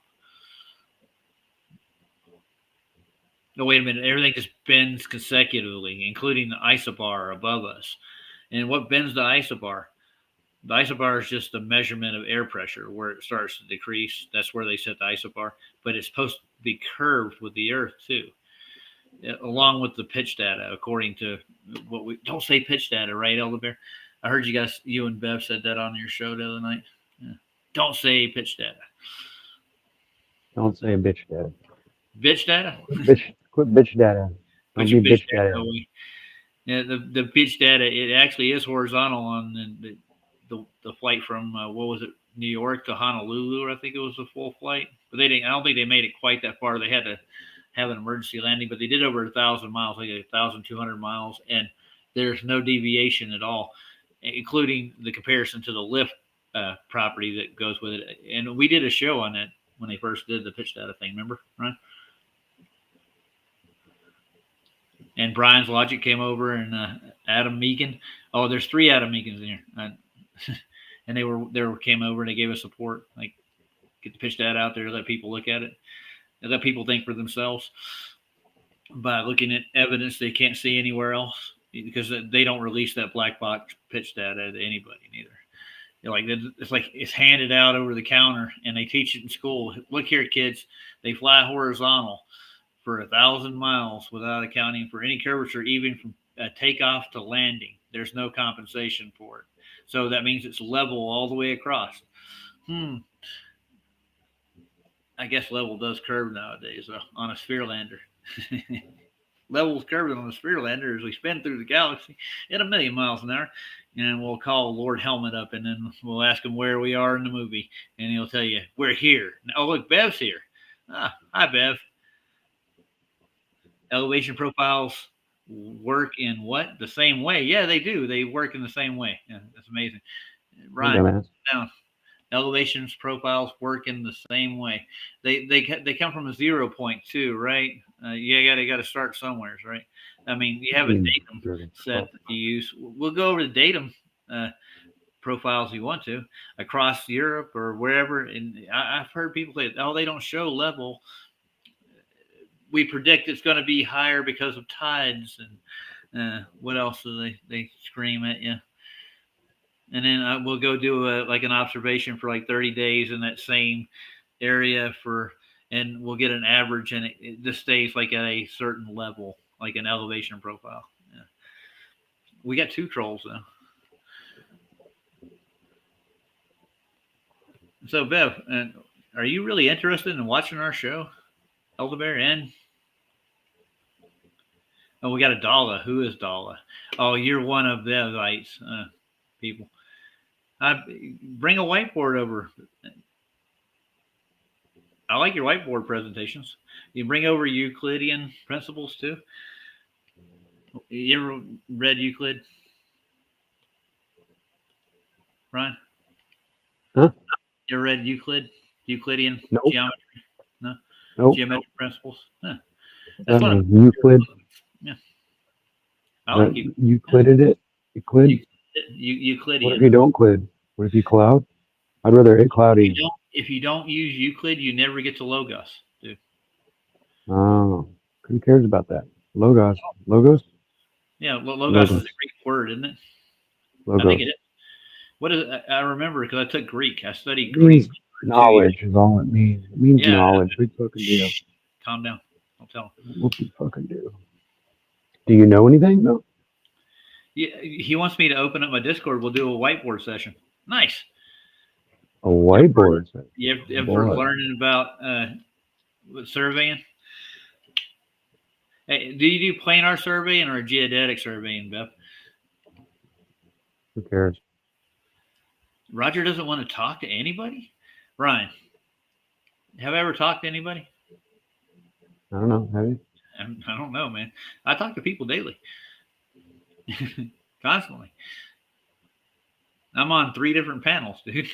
No, wait a minute. Everything just bends consecutively, including the isobar above us. And what bends the isobar? The isobar is just a measurement of air pressure where it starts to decrease. That's where they set the isobar. But it's supposed to be curved with the Earth, too, along with the pitch data, according to what we don't say pitch data, right, Elder Bear? I heard you and Bev said that on your show the other night. Yeah. Don't say pitch data. Don't say bitch data. Bitch data? Quit bitch data. Don't be bitch data. Yeah, the pitch data, it actually is horizontal on the flight from what was it, New York to Honolulu? I think it was a full flight, but they didn't. I don't think they made it quite that far. They had to have an emergency landing, but they did over 1,000 miles, like 1,200 miles, and there's no deviation at all, including the comparison to the lift property that goes with it. And we did a show on that when they first did the pitch data thing. Remember, right? And Brian's Logic came over, and Adam Meekin. Oh, there's 3 Adam Meekins in here, and they came over and they gave us support. Like, get the pitch data out there, let people look at it, and let people think for themselves by looking at evidence they can't see anywhere else, because they don't release that black box pitch data to anybody neither. It's handed out over the counter, and they teach it in school. Look here, kids, they fly horizontal for 1,000 miles without accounting for any curvature, even from takeoff to landing. There's no compensation for it. So that means it's level all the way across. I guess level does curve nowadays on a sphere lander. Level's curving on a sphere lander as we spin through the galaxy at 1,000,000 miles an hour. And we'll call Lord Helmet up, and then we'll ask him where we are in the movie. And he'll tell you, we're here. Oh, look, Bev's here. Hi, Bev. Elevation profiles work in what? The same way. Yeah, they do. They work in the same way. Yeah, that's amazing. Ryan, down. Elevations profiles work in the same way. They come from a 0 point too, right? You got to start somewhere, right? I mean, you have a datum set that you use. We'll go over the datum profiles if you want to across Europe or wherever. And I've heard people say, "Oh, they don't show level." We predict it's going to be higher because of tides, and what else do they scream at you? And then we'll go do an observation for like 30 days in that same area and we'll get an average, and it just stays like at a certain level, like an elevation profile. Yeah. We got 2 trolls though. So Bev, are you really interested in watching our show, Elder Bear? And we got a Dala. Who is Dala? Oh, you're one of Bevites people. Bring a whiteboard over. I like your whiteboard presentations. You bring over Euclidean principles too. You ever read Euclid, Ryan? Huh? You ever read Euclidean Nope. geometry? No. Nope. Geometric principles. Huh. That's one of Euclid. Yeah. I like Euclid. Euclided it. Euclid. Euclidean. What if you don't clid? What if you cloud? I'd rather hit cloudy. If you don't use Euclid, you never get to Logos, dude. Oh, who cares about that? Logos. Logos? Yeah, Logos is a Greek word, isn't it? Logos. I think it is. What is it? I remember because I took Greek. I studied Greek. Knowledge is all it means. It means knowledge. We fucking do. Calm down. Don't tell him. What we fucking do. Do you know anything? No. Yeah, he wants me to open up my Discord. We'll do a whiteboard session. Nice. A whiteboard session. You ever learning about surveying? Hey, do you do planar surveying or geodetic surveying, Beth? Who cares? Roger doesn't want to talk to anybody? Ryan, have I ever talked to anybody? I don't know. Have you? I don't know, man. I talk to people daily. Constantly. I'm on 3 different panels, dude.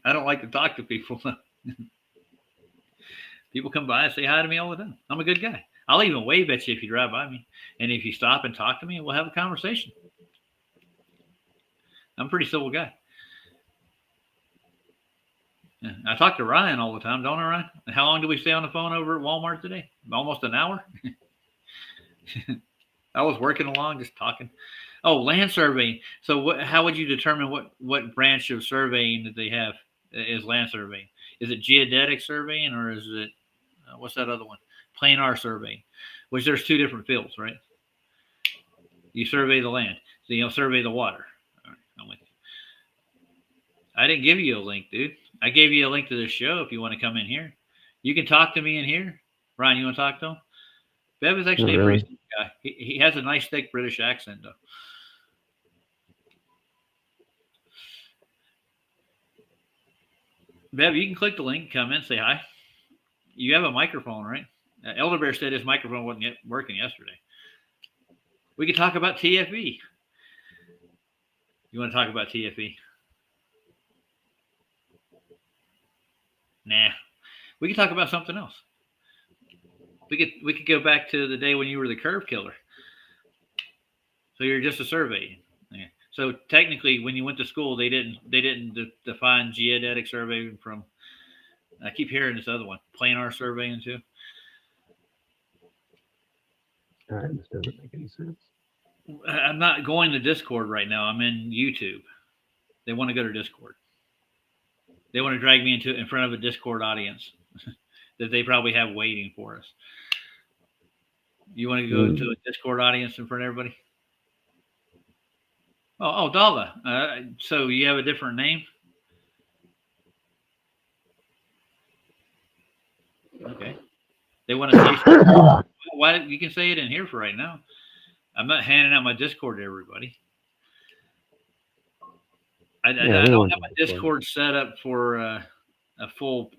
I don't like to talk to people. People come by and say hi to me all the time. I'm a good guy. I'll even wave at you if you drive by me. And if you stop and talk to me, we'll have a conversation. I'm a pretty civil guy. Yeah, I talk to Ryan all the time, don't I, Ryan? How long did we stay on the phone over at Walmart today? Almost an hour. I was working along, just talking. Oh, land surveying. So how would you determine what branch of surveying that they have is land surveying? Is it geodetic surveying, or is it, what's that other one? Planar surveying, which there's two different fields, right? You survey the land, so you'll survey the water. All right, I'm with you. I didn't give you a link, dude. I gave you a link to the show if you want to come in here. You can talk to me in here. Ryan, you want to talk to him? Bev is actually a pretty sweet guy. He has a nice, thick British accent, though. Bev, you can click the link, come in, say hi. You have a microphone, right? Elder Bear said his microphone wasn't working yesterday. We could talk about TFE. You want to talk about TFE? Nah. We could talk about something else. We could go back to the day when you were the curve killer. So you're just a survey. Yeah. So technically, when you went to school, they didn't define geodetic surveying from. I keep hearing this other one, planar surveying too. All right, this doesn't make any sense. I'm not going to Discord right now. I'm in YouTube. They want to go to Discord. They want to drag me in front of a Discord audience that they probably have waiting for us. You want to go to a Discord audience in front of everybody? Oh, Dala. So you have a different name? Okay. They want to say why? You can say it in here for right now. I'm not handing out my Discord to everybody. I don't have my Discord set up for a full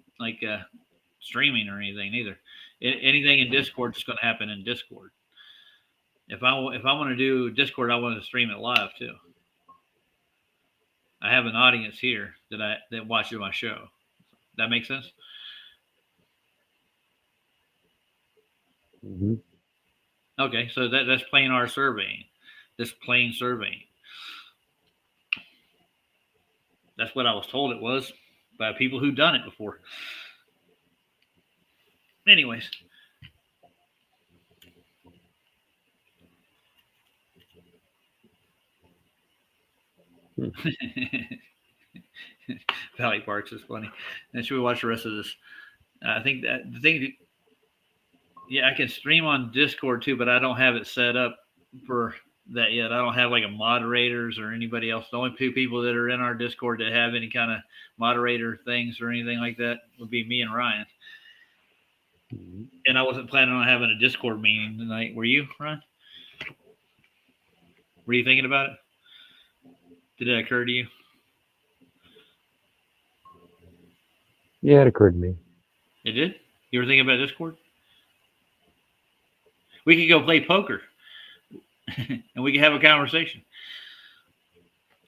streaming or anything either. Anything in Discord is going to happen in Discord. If I want to do Discord, I want to stream it live too. I have an audience here that watches my show. That makes sense? Mm-hmm. Okay, so that's planar surveying. This plain surveying. That's what I was told it was by people who've done it before. Anyways. Valley Parks is funny. And should we watch the rest of this? I think that the thing, yeah, I can stream on Discord too, but I don't have it set up for that yet. I don't have like a moderators or anybody else. The only two people that are in our Discord that have any kind of moderator things or anything like that would be me and Ryan. Mm-hmm. And I wasn't planning on having a Discord meeting tonight. Were you, Ryan? Were you thinking about it? Did it occur to you? Yeah, it occurred to me. It did? You were thinking about Discord? We could go play poker. And we could have a conversation.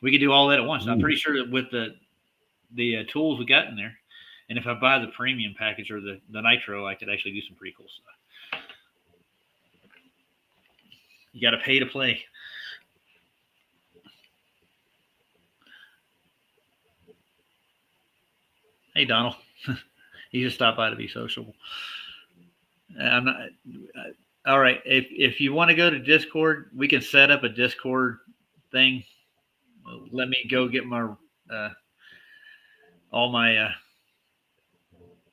We could do all that at once. I'm pretty sure that with the tools we got in there, and if I buy the premium package or the Nitro, I could actually do some pretty cool stuff. You got to pay to play. Hey, Donald. He just stopped by to be sociable. I'm not. All right. If you want to go to Discord, we can set up a Discord thing. Let me go get my all my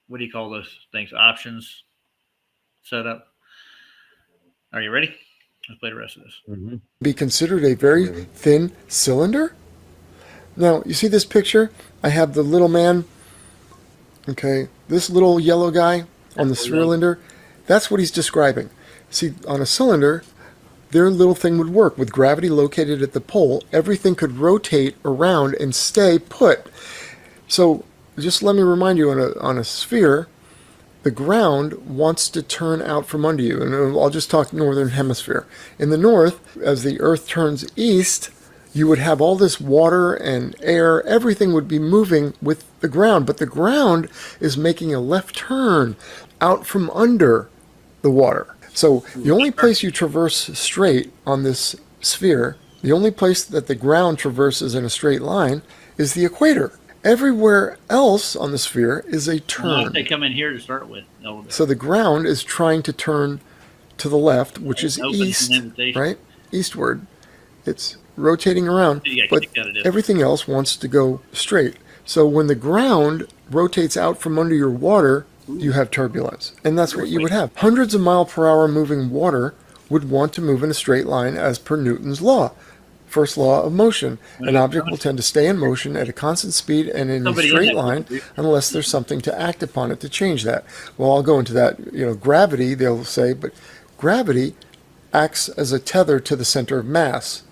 what do you call those things? Options set up. Are you ready? Let's play the rest of this. Mm-hmm. Be considered a very thin cylinder. Now you see this picture. I have the little man. Okay, this little yellow guy on the cylinder. That's what he's describing. See, on a cylinder, their little thing would work. With gravity located at the pole, everything could rotate around and stay put. So just let me remind you, on a sphere, the ground wants to turn out from under you. And I'll just talk northern hemisphere. In the north, as the Earth turns east, you would have all this water and air. Everything would be moving with the ground. But the ground is making a left turn out from under the water. So the only place you traverse straight on this sphere, the only place that the ground traverses in a straight line is the equator. Everywhere else on the sphere is a turn. Unless they come in here to start with. So the ground is trying to turn to the left, which is east, right? Eastward. It's rotating around, but everything else wants to go straight. So when the ground rotates out from under your water, you have turbulence. And that's what you would have. Hundreds of mile per hour moving water would want to move in a straight line as per Newton's law. First law of motion. An object will tend to stay in motion at a constant speed and in a straight line unless there's something to act upon it to change that. Well, I'll go into that. Gravity, they'll say, but gravity acts as a tether to the center of mass,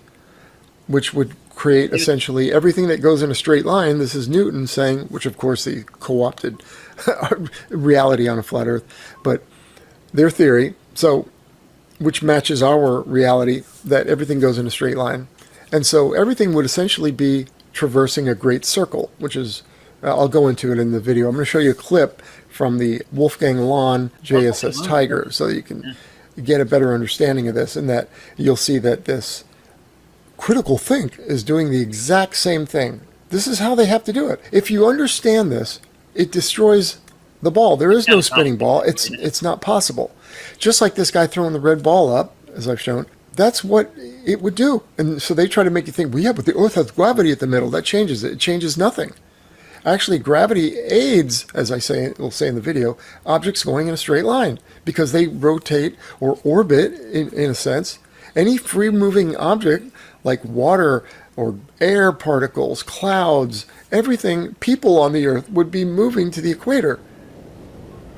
which would create essentially everything that goes in a straight line. This is Newton saying, which of course he co-opted reality on a flat earth, but their theory, which matches our reality, that everything goes in a straight line. And so everything would essentially be traversing a great circle, which is, I'll go into it in the video. I'm going to show you a clip from the Wolfgang Lahn JSS Tiger so that you can get a better understanding of this, and that you'll see that this critical think is doing the exact same thing. This is how they have to do it. If you understand this, it destroys the ball. There is no spinning ball. It's not possible. Just like this guy throwing the red ball up, as I've shown, that's what it would do. And so they try to make you think, well, yeah, but the Earth has gravity at the middle. That changes it. It changes nothing. Actually, gravity aids, as we'll say in the video, objects going in a straight line because they rotate or orbit, in a sense. Any free-moving object like water or air particles, clouds, everything, people on the Earth would be moving to the equator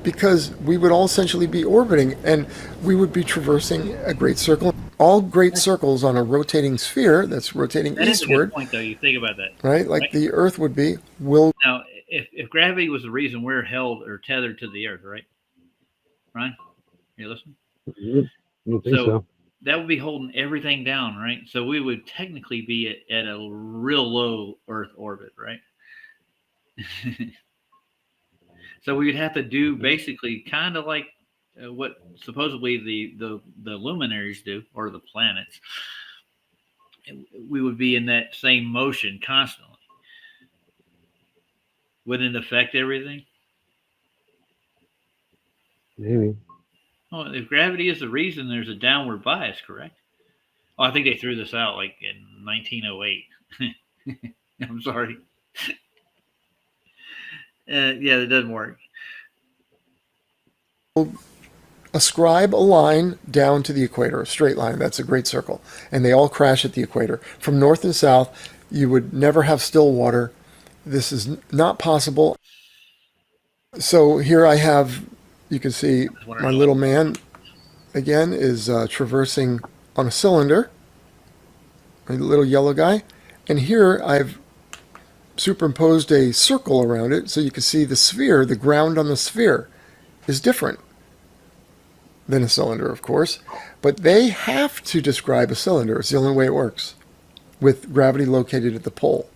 because we would all essentially be orbiting and we would be traversing a great circle. All great circles on a rotating sphere that's rotating eastward. That's a good point, though. You think about that. Right? Like the Earth would be. Now, if gravity was the reason we're held or tethered to the Earth, right? Ryan, you listening? I don't think so. That would be holding everything down, right? So we would technically be at a real low Earth orbit, right? So we would have to do basically kind of like what supposedly the luminaries do, or the planets. We would be in that same motion constantly. Wouldn't it affect everything? Maybe. Oh, if gravity is the reason, there's a downward bias, correct? Oh, I think they threw this out like in 1908. I'm sorry. Yeah, it doesn't work. Ascribe a line down to the equator, a straight line. That's a great circle. And they all crash at the equator. From north and south, you would never have still water. This is not possible. So here I have, you can see my little man, again, is traversing on a cylinder, a little yellow guy. And here I've superimposed a circle around it so you can see the sphere, the ground on the sphere is different than a cylinder, of course. But they have to describe a cylinder. It's the only way it works, with gravity located at the pole,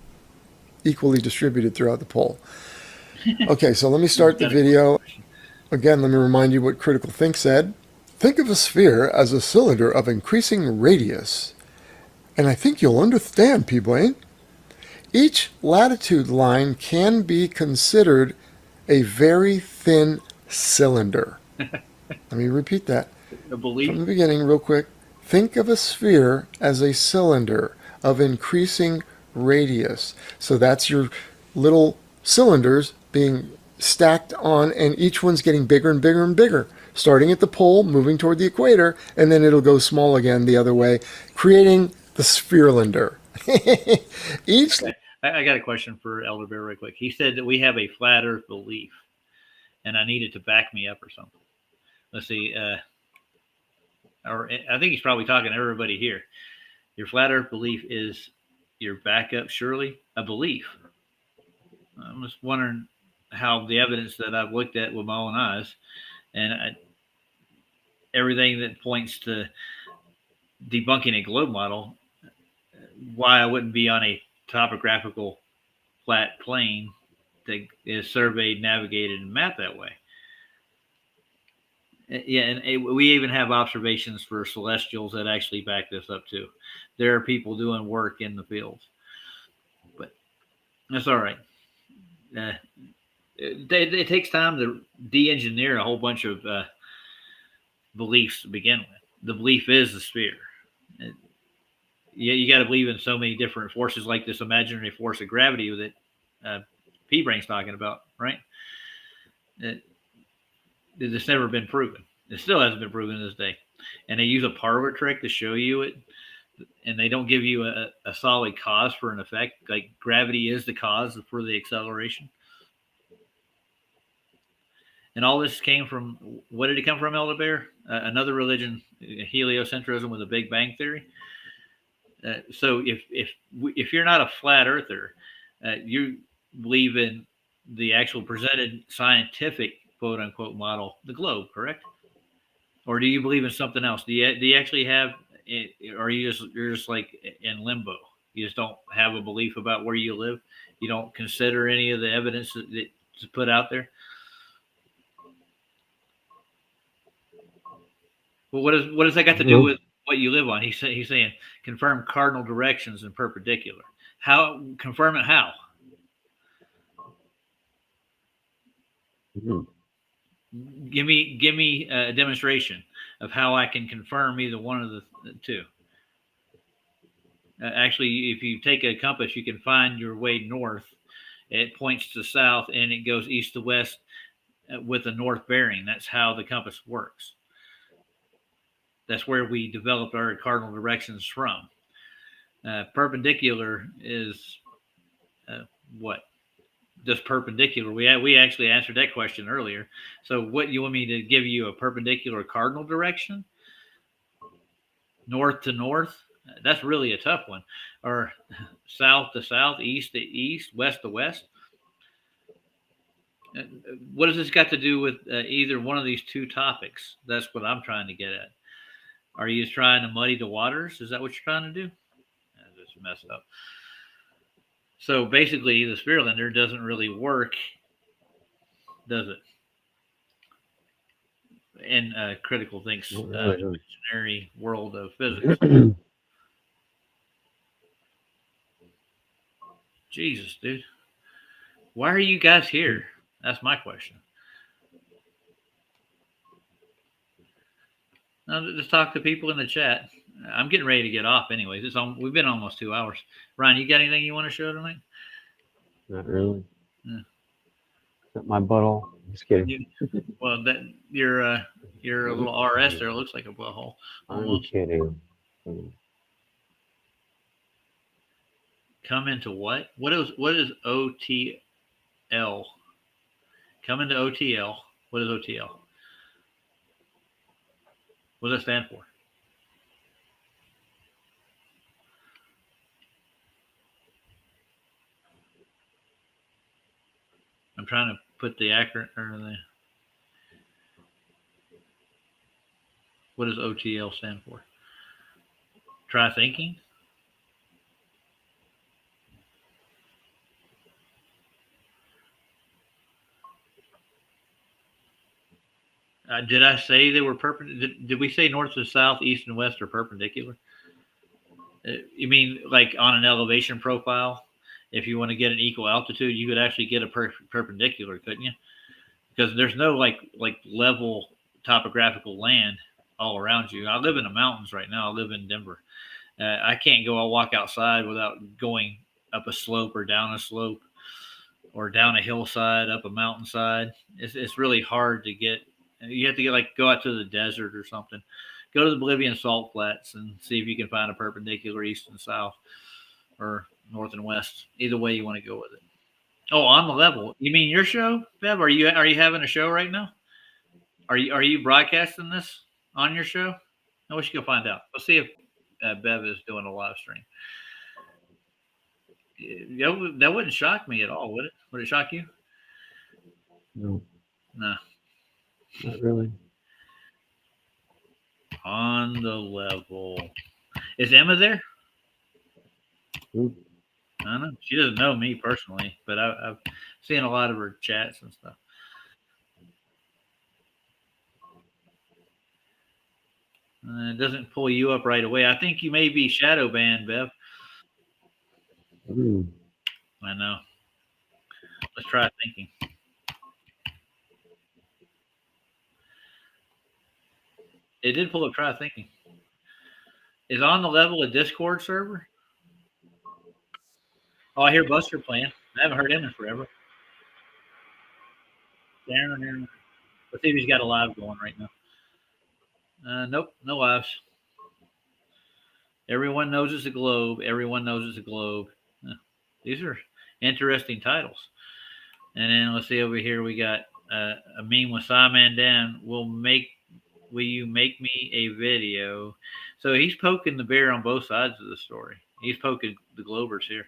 equally distributed throughout the pole. Okay, so let me start the video. Again, let me remind you what Critical Think said. Think of a sphere as a cylinder of increasing radius. And I think you'll understand, P-Blaine. Each latitude line can be considered a very thin cylinder. Let me repeat that. From the beginning real quick. Think of a sphere as a cylinder of increasing radius. So that's your little cylinders being stacked on, and each one's getting bigger and bigger and bigger, starting at the pole, moving toward the equator, and then it'll go small again the other way, creating the spherelander. Each. Okay. I got a question for Elder Bear real quick. He said that we have a flat Earth belief, and I needed to back me up or something. Let's see. Or I think he's probably talking to everybody here. Your flat Earth belief is your backup, surely a belief. I'm just wondering how the evidence that I've looked at with my own eyes, and everything that points to debunking a globe model, why I wouldn't be on a topographical flat plane that is surveyed, navigated, and mapped that way. Yeah, and we even have observations for celestials that actually back this up too. There are people doing work in the fields, but that's all right. It takes time to de-engineer a whole bunch of beliefs to begin with. The belief is the sphere. You got to believe in so many different forces, like this imaginary force of gravity that P Brain's talking about, right? It's never been proven. It still hasn't been proven to this day. And they use a Parver trick to show you it, and they don't give you a solid cause for an effect. Like gravity is the cause for the acceleration. And all this came from, what did it come from, Elder Bear? Another religion, heliocentrism with a Big Bang theory. So if you're not a flat earther, you believe in the actual presented scientific quote unquote model, the globe, correct? Or do you believe in something else? Do you actually have, or you're just like in limbo? You just don't have a belief about where you live. You don't consider any of the evidence that's put out there. Well, what does that got to do with what you live on? He's saying confirm cardinal directions and perpendicular. How confirm it? How? Mm-hmm. Give me a demonstration of how I can confirm either one of the two. Actually, if you take a compass, you can find your way north. It points to south and it goes east to west with a north bearing. That's how the compass works. That's where we developed our cardinal directions from. Perpendicular is what? Just perpendicular. We actually answered that question earlier. So what, you want me to give you a perpendicular cardinal direction? North to north? That's really a tough one. Or south to south, east to east, west to west? What has this got to do with either one of these two topics? That's what I'm trying to get at. Are you trying to muddy the waters? Is that what you're trying to do? That's messed up. So basically, the Spearlander doesn't really work, does it? In critical thinks visionary world of physics. Jesus, dude. Why are you guys here? That's my question. Now, just talk to people in the chat. I'm getting ready to get off anyways. We've been almost 2 hours. Ryan, you got anything you want to show tonight? Not really. Yeah. Except my butthole. Just kidding. Well, that your little RS there looks like a butthole. I'm kidding. Come into what? What is OTL? Come into OTL. What is OTL? What does that stand for? I'm trying to put the accurate or the. What does OTL stand for? Try thinking. Did I say they were perpendicular? Did we say north to south, east and west are perpendicular? You mean like on an elevation profile? If you want to get an equal altitude, you could actually get a perpendicular, couldn't you? Because there's no like level topographical land all around you. I live in the mountains right now. I live in Denver. I can't go. I'll walk outside without going up a slope or down a slope or down a hillside, up a mountainside. It's really hard to get. You have to go out to the desert or something. Go to the Bolivian salt flats and see if you can find a perpendicular east and south or north and west. Either way you want to go with it. Oh, on the level. You mean your show, Bev? Are you having a show right now? Are you broadcasting this on your show? I wish you could find out. Let's see if Bev is doing a live stream. That wouldn't shock me at all, would it? Would it shock you? No. No. Not really. On the level. Is Emma there? Ooh. I don't know. She doesn't know me personally, but I've seen a lot of her chats and stuff. It doesn't pull you up right away. I think you may be shadow banned, Bev. I know. Let's try thinking. It did pull up try thinking. Is On the Level a Discord server? Oh, I hear Buster playing. I haven't heard him in forever. Darren. Let's see if he's got a live going right now. Nope, no lives. Everyone knows it's a globe. Everyone knows it's a globe. These are interesting titles. And then let's see over here. We got a meme with Simon Dan. Will you make me a video? So he's poking the bear on both sides of the story. He's poking the Globers here.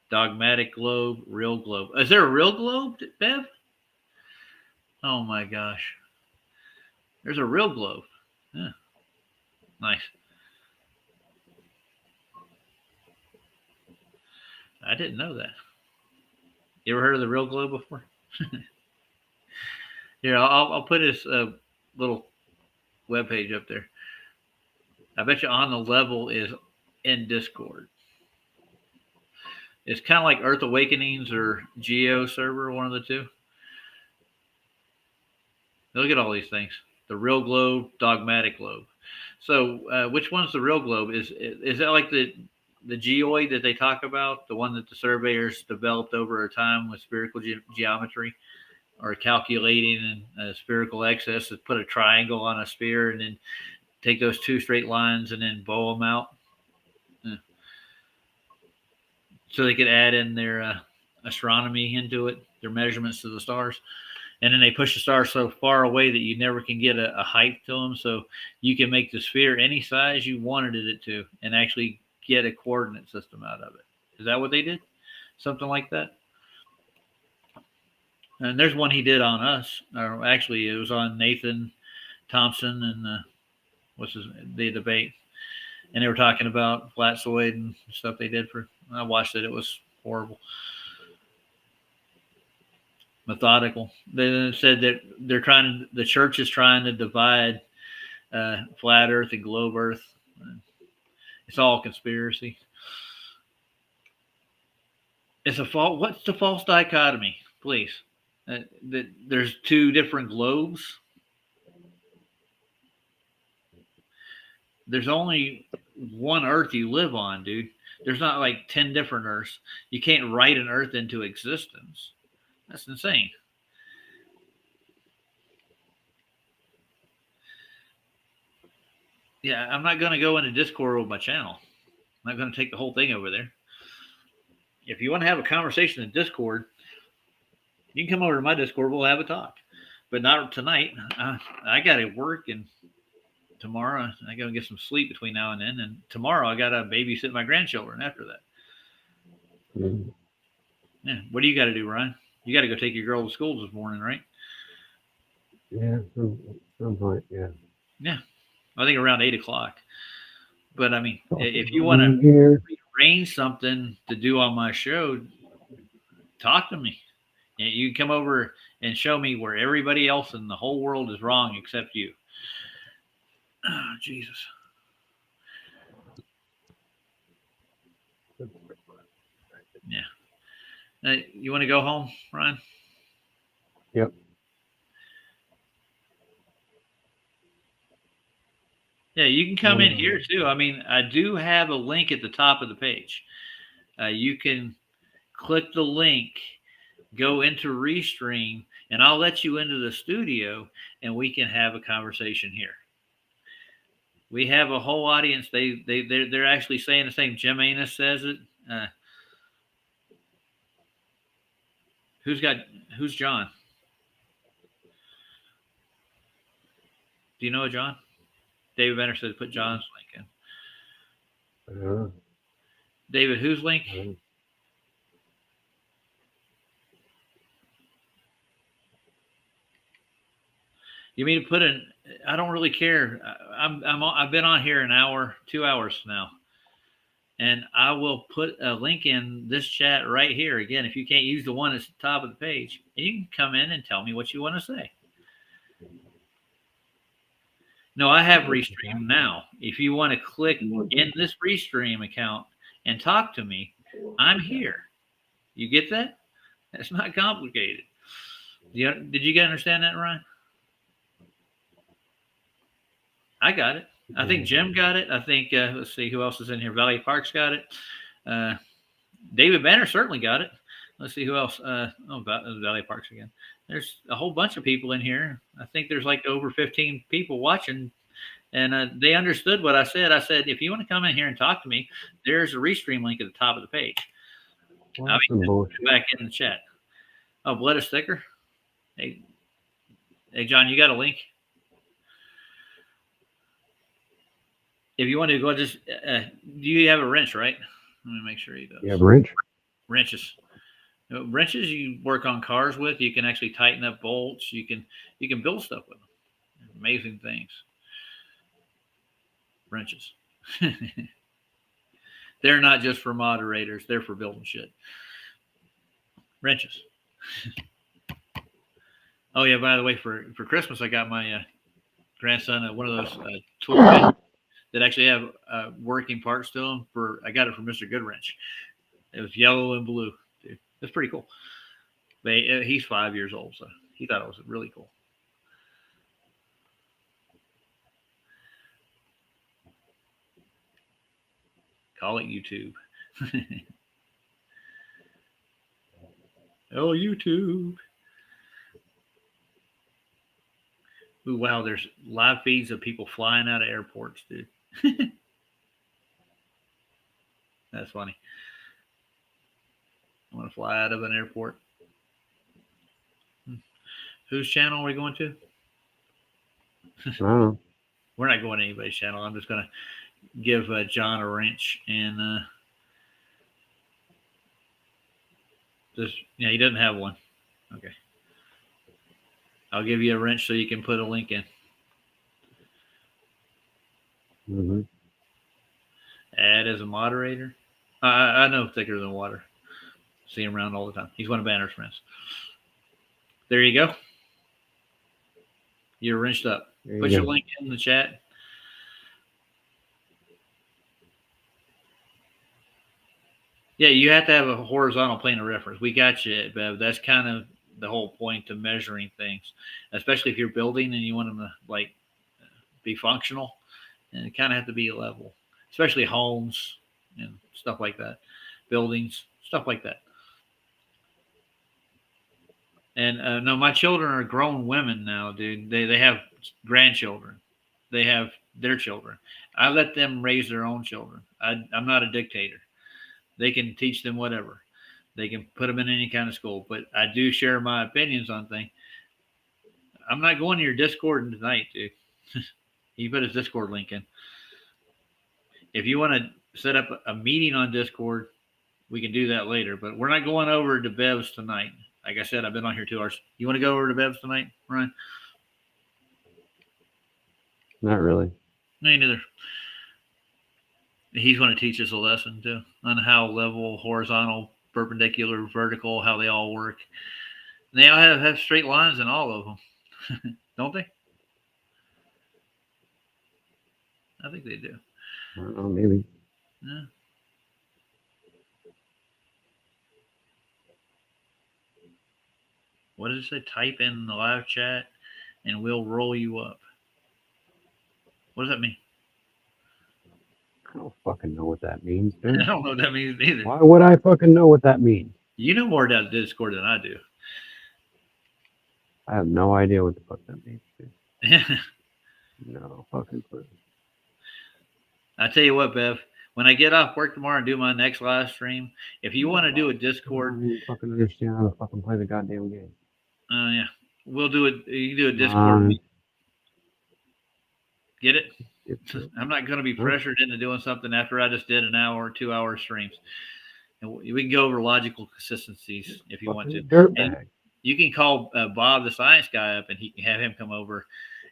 Dogmatic globe, real globe. Is there a real globe, Bev? Oh my gosh. There's a real globe. Yeah. Nice. I didn't know that. You ever heard of the real globe before? Here, I'll put his little webpage up there. I bet you On the Level is in Discord. It's kind of like Earth Awakenings or Geo server, one of the two. Look at all these things. The real globe, dogmatic globe. So which one's the real globe? Is that like the geoid that they talk about, the one that the surveyors developed over a time with spherical geometry, or calculating a spherical excess to put a triangle on a sphere and then take those two straight lines and then bow them out? Yeah. So they could add in their astronomy into it, their measurements to the stars. And then they push the stars so far away that you never can get a height to them. So you can make the sphere any size you wanted it to and actually get a coordinate system out of it. Is that what they did? Something like that? And there's one he did on us. Or actually, it was on Nathan Thompson and the debate. And they were talking about flatsoid and stuff they did for. I watched it. It was horrible. Methodical. They said that the church is trying to divide flat Earth and globe Earth. It's all conspiracy. It's a false. What's the false dichotomy, please? That there's two different globes. There's only one Earth you live on, dude. There's not like 10 different Earths. You can't write an Earth into existence. That's insane. Yeah, I'm not going to go into Discord with my channel. I'm not going to take the whole thing over there. If you want to have a conversation in Discord, you can come over to my Discord. We'll have a talk. But not tonight. I got to work, and tomorrow I got to get some sleep between now and then. And tomorrow I got to babysit my grandchildren after that. Mm-hmm. Yeah. What do you got to do, Ryan? You got to go take your girl to school this morning, right? Yeah, some point, yeah. Yeah, I think around 8 o'clock. But I mean, if you want to arrange something to do on my show, talk to me. You can come over and show me where everybody else in the whole world is wrong except you. Oh, Jesus. Yeah. You want to go home, Ryan? Yep. Yeah, you can come in here too. I mean, I do have a link at the top of the page. You can click the link, go into Restream, and I'll let you into the studio, and we can have a conversation here. We have a whole audience. They're actually saying the same. Jim Anus says it. Who's John? Do you know John? David Benner said put John's link in. David, whose link? You mean to put in? I don't really care. I've been on here an hour, 2 hours now, And I will put a link in this chat right here. Again, if you can't use the one at the top of the page, and you can come in and tell me what you want to say. No, I have Restream now. If you want to click in this Restream account and talk to me, I'm here. You get that? That's not complicated. Did you understand that, Ryan? I got it. I think Jim got it. I think, let's see, who else is in here? Valley Park's got it. David Banner certainly got it. Let's see who else. Valley Parks again. There's a whole bunch of people in here. I think there's like over 15 people watching, and they understood what I said. I said, if you want to come in here and talk to me, there's a Restream link at the top of the page. I'll be back in the chat. Oh, blood is thicker. Hey, John, you got a link? If you want to go, just do you have a wrench, right? Let me make sure you do. You have a wrench? Wrenches. Wrenches you work on cars with. You can actually tighten up bolts. You can build stuff with them. Amazing things. Wrenches. They're not just for moderators. They're for building shit. Wrenches. Oh yeah. By the way, for Christmas, I got my grandson one of those tool that actually have working parts to them. I got it from Mr. Goodwrench. It was yellow and blue. Dude, it's pretty cool. But he's 5 years old, so he thought it was really cool. Call it YouTube. Oh, YouTube. Ooh, wow, there's live feeds of people flying out of airports, dude. That's funny. I want to fly out of an airport. Whose channel are we going to? We're not going to anybody's channel. I'm just going to give John a wrench and he doesn't have one. Okay. I'll give you a wrench so you can put a link in. Mm-hmm. Add as a moderator. I know thicker than water. See him around all the time. He's one of Banner's friends. There you go. You're wrenched up. Put your link in the chat. Yeah, you have to have a horizontal plane of reference. We got you, Bev. That's kind of the whole point of measuring things, especially if you're building and you want them to be functional, and it kind of have to be level, especially homes and stuff like that, buildings, stuff like that. And no, my children are grown women now, dude. They have grandchildren. They have their children. I let them raise their own children. I'm not a dictator. They can teach them whatever. They can put them in any kind of school, but I do share my opinions on things. I'm not going to your Discord tonight, dude. You put his Discord link in. If you want to set up a meeting on Discord, we can do that later, but we're not going over to Bev's tonight. Like I said, I've been on here 2 hours. You want to go over to Bev's tonight, Ryan? Not really. Me neither. He's going to teach us a lesson, too, on how level, horizontal, perpendicular, vertical, how they all work. And they all have straight lines in all of them, don't they? I think they do. I don't know, maybe. Yeah. What does it say? Type in the live chat and we'll roll you up. What does that mean? I don't fucking know what that means, dude. I don't know what that means either. Why would I fucking know what that means? You know more about Discord than I do. I have no idea what the fuck that means, dude. Yeah. No fucking clue. I tell you what, Bev, when I get off work tomorrow and do my next live stream, if you want to do a Discord, I don't even fucking understand how to fucking play the goddamn game. Yeah, we'll do it. You can do a Discord. Get it? I'm not going to be pressured into doing something after I just did an hour or 2 hour streams. And we can go over logical consistencies if you want to. And you can call Bob, the science guy, up, and he can have him come over,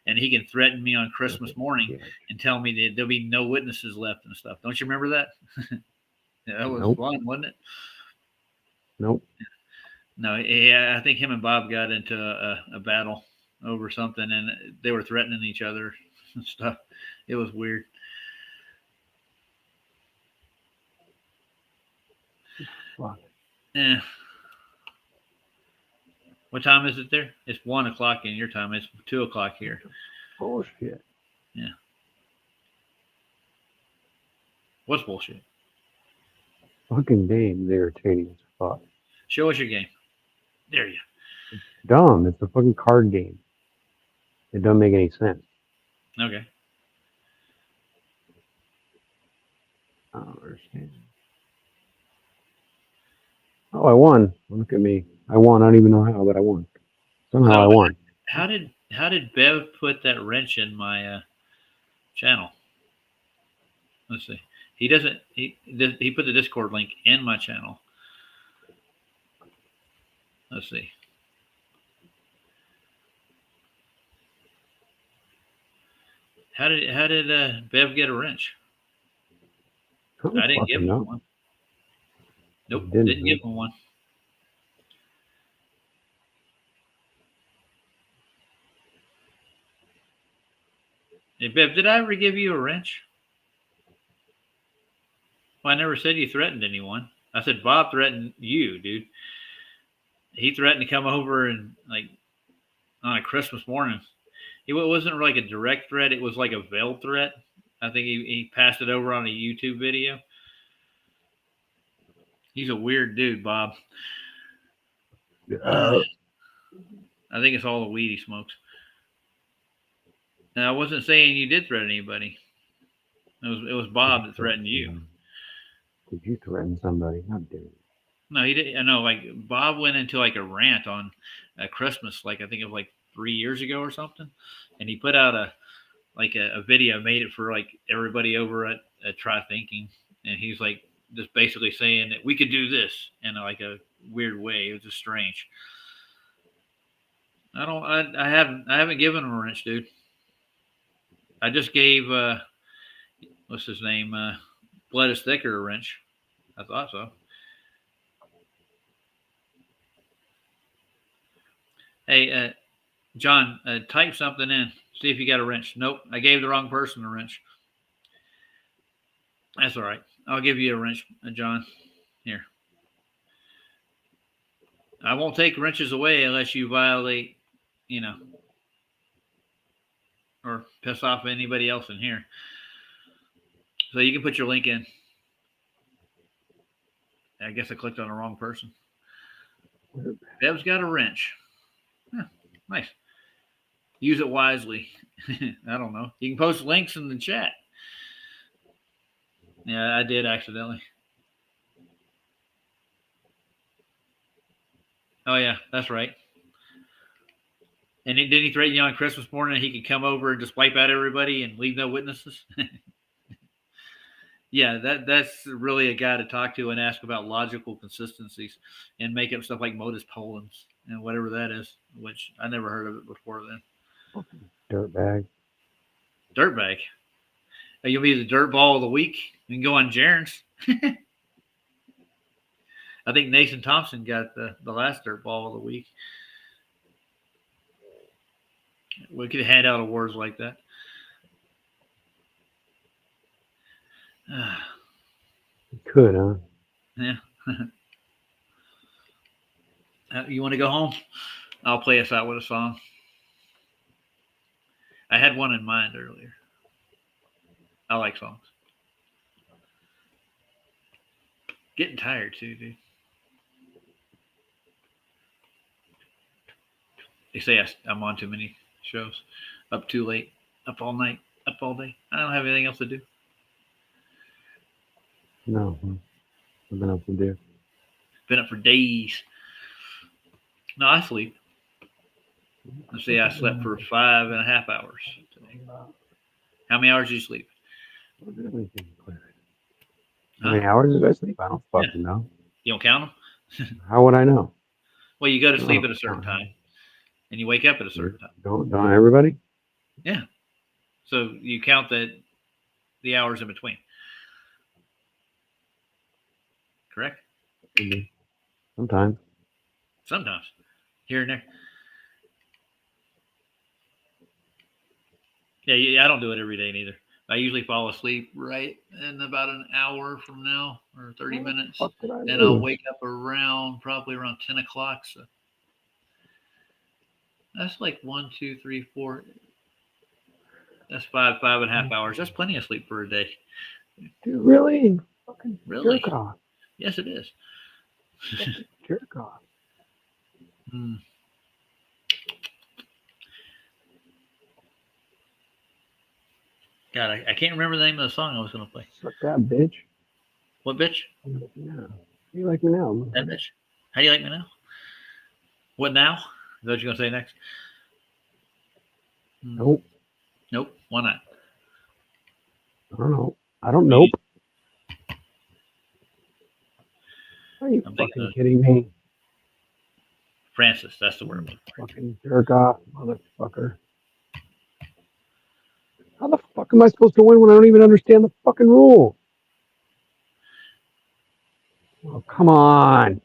and he can threaten me on Christmas morning and tell me that there'll be no witnesses left and stuff. Don't you remember that? Yeah, that was fun, wasn't it? Nope. No, yeah, I think him and Bob got into a battle over something, and they were threatening each other and stuff. It was weird. Fuck. Yeah. What time is it there? It's 1:00 in your time. It's 2:00 here. Bullshit. Yeah. What's bullshit? Fucking game's irritating as fuck. Show us your game. There you. It's dumb. It's a fucking card game. It doesn't make any sense. Okay. I don't understand. Oh, I won. Look at me. I won. I don't even know how, but I won. Somehow I won. How did Bev put that wrench in my channel? Let's see. He doesn't. He put the Discord link in my channel. Let's see. How did Bev get a wrench? I didn't give him one. Nope, didn't give him one. Hey, Bev, did I ever give you a wrench? Well, I never said you threatened anyone. I said Bob threatened you, dude. He threatened to come over and on a Christmas morning. It wasn't like a direct threat. It was like a veiled threat. I think he passed it over on a YouTube video. He's a weird dude, Bob. I think it's all the weed he smokes. And I wasn't saying you did threaten anybody. It was Bob that threatened you. Did you threaten somebody? How dare you? No, he didn't. I know, Bob went into a rant on Christmas, I think it was 3 years ago or something, and he put out a video, made it for everybody over at Try Thinking, and he's just basically saying that we could do this in a weird way. It was just strange. I haven't given him a wrench, dude. I just gave what's his name, Blood is Thicker a wrench. I thought so. Hey, John, type something in. See if you got a wrench. Nope, I gave the wrong person a wrench. That's all right. I'll give you a wrench, John. Here. I won't take wrenches away unless you violate, or piss off anybody else in here. So you can put your link in. I guess I clicked on the wrong person. Bev's got a wrench. Huh, nice. Use it wisely. I don't know. You can post links in the chat. Yeah, I did accidentally. Oh, yeah, that's right. And did he threaten you on Christmas morning that he could come over and just wipe out everybody and leave no witnesses? Yeah, that's really a guy to talk to and ask about logical consistencies and make up stuff like modus ponens and whatever that is, which I never heard of it before then. Dirtbag. Dirtbag. You'll be the dirt ball of the week. You can go on Jaren's. I think Nathan Thompson got the last dirt ball of the week. We could hand out awards like that. Could, huh? Yeah. You want to go home? I'll play us out with a song. I had one in mind earlier. I like songs. Getting tired too, dude. They say I'm on too many shows. Up too late. Up all night. Up all day. I don't have anything else to do. No. Nothing else to do. Been up for days. No, I sleep. Let's see, I slept for 5.5 hours today. How many hours did you sleep? How many hours did I sleep? I don't fucking know. You don't count them? How would I know? Well, you go to sleep at a certain time, and you wake up at a certain time. Don't everybody? Yeah. So you count the hours in between. Correct? Sometimes. Sometimes. Here and there. Yeah, I don't do it every day neither. I usually fall asleep right in about an hour from now or 30 minutes. And I'll wake up probably around 10 o'clock. So that's like 1, 2, 3, 4. That's 5.5 hours. That's plenty of sleep for a day. Dude, really? Fucking Really? jerk off. Yes, it is. Jerk off. God, I can't remember the name of the song I was going to play. Suck that bitch. What bitch? Yeah. How do you like me now? That bitch. How do you like me now? What now? Is that what you're going to say next? Nope. Nope. Why not? I don't know. I don't know. Are you fucking kidding me? Francis, that's the word. Fucking jerk off, motherfucker. How the fuck am I supposed to win when I don't even understand the fucking rule? Oh, come on.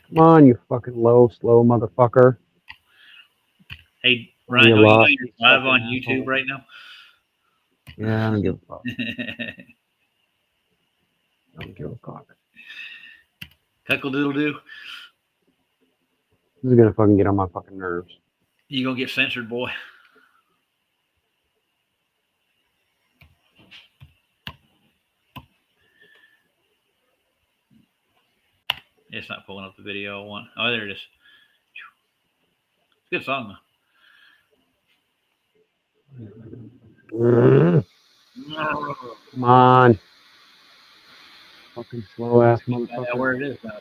Come on, you fucking slow motherfucker. Hey, Ryan, you know you're live on YouTube right now? Yeah, I don't give a fuck. I don't give a fuck. Cuckle-doodle-doo. This is gonna fucking get on my fucking nerves. You gonna get censored, boy. It's not pulling up the video I want. Oh, there it is. It's a good song, though. Come on. Fucking slow ass motherfucker. Yeah, where it is now.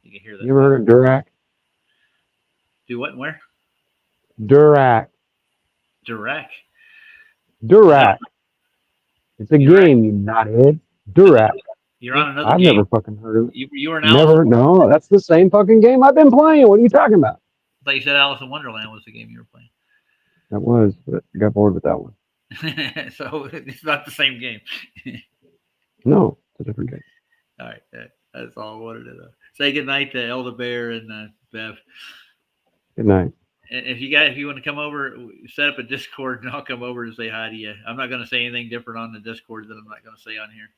You can hear that. You ever heard of Durac? Do what and where? Durac. Durac. Durac. It's a game, you knothead. Durac. You're on another I've game. never fucking heard of it. You were an Never. No, that's the same fucking game I've been playing. What are you talking about? I thought you said Alice in Wonderland was the game you were playing. That was, but I got bored with that one. So it's not the same game. No, it's a different game. All right, that's all I wanted to know. Say good night to Elder Bear and Bev. Good night. And if you want to come over, set up a Discord, and I'll come over to say hi to you. I'm not going to say anything different on the Discord that I'm not going to say on here.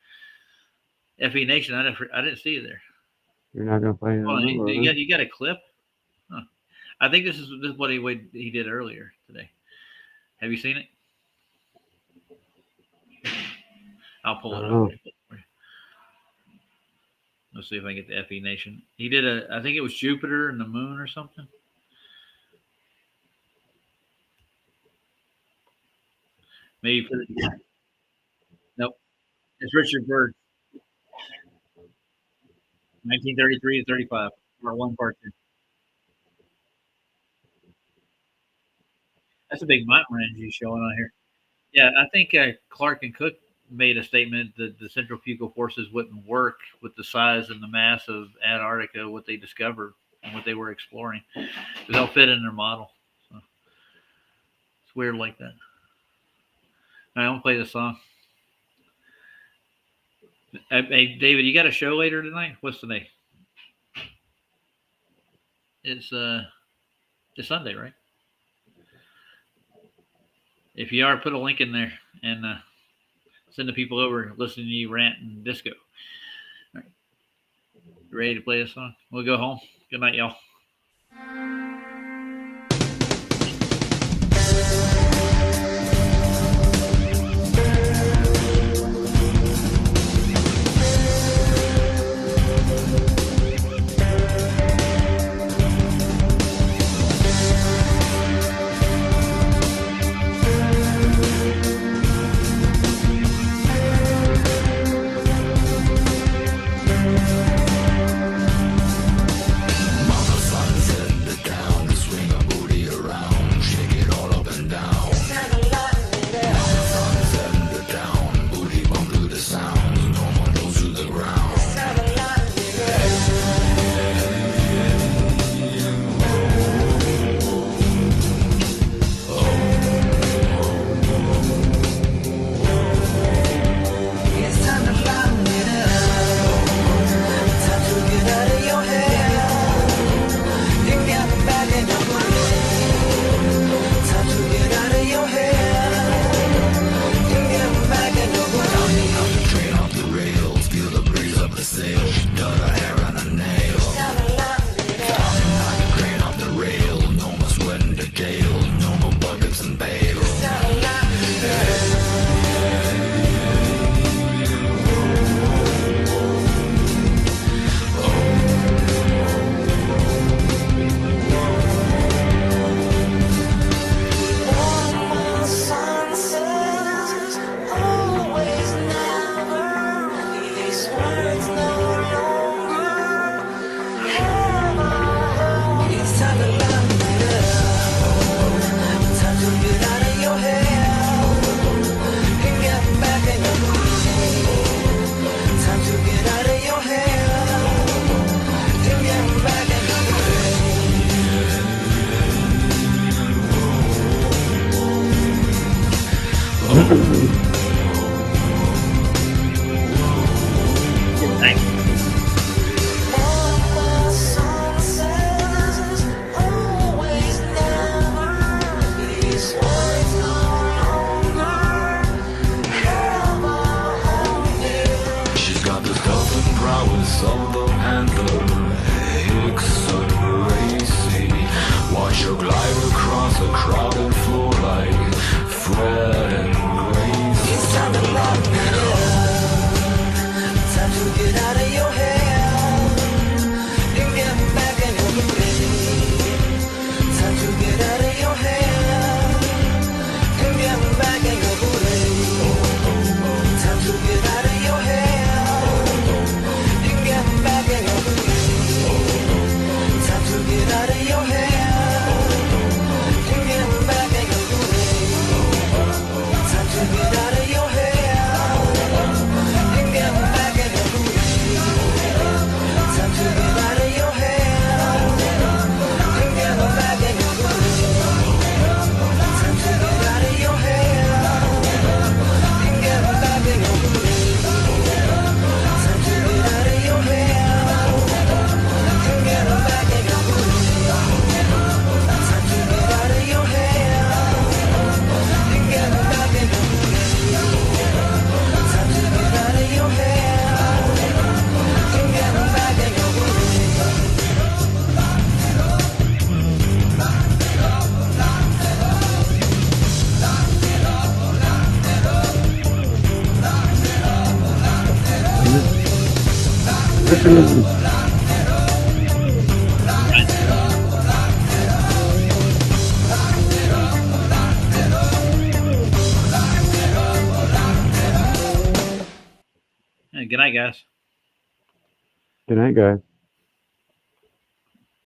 FE Nation, I didn't see you there. You're not going to play it? You got a clip? Huh. I think this is what he did earlier today. Have you seen it? I'll pull it up. Let's see if I can get the FE Nation. He did I think it was Jupiter and the moon or something. Maybe put it. Nope. It's Richard Byrd. 1933 to 35. Part 1, Part 2. That's a big mountain range he's showing on here. Yeah, I think Clark and Cook made a statement that the centrifugal forces wouldn't work with the size and the mass of Antarctica, what they discovered and what they were exploring. They'll fit in their model. So it's weird like that. All right, I'm going to play this song. Hey, David, you got a show later tonight? What's the name? It's Sunday, right? If you are, put a link in there and send the people over listening to you rant and disco. All right. You ready to play this song? We'll go home. Good night, y'all. Good night, guys. Good night, guys.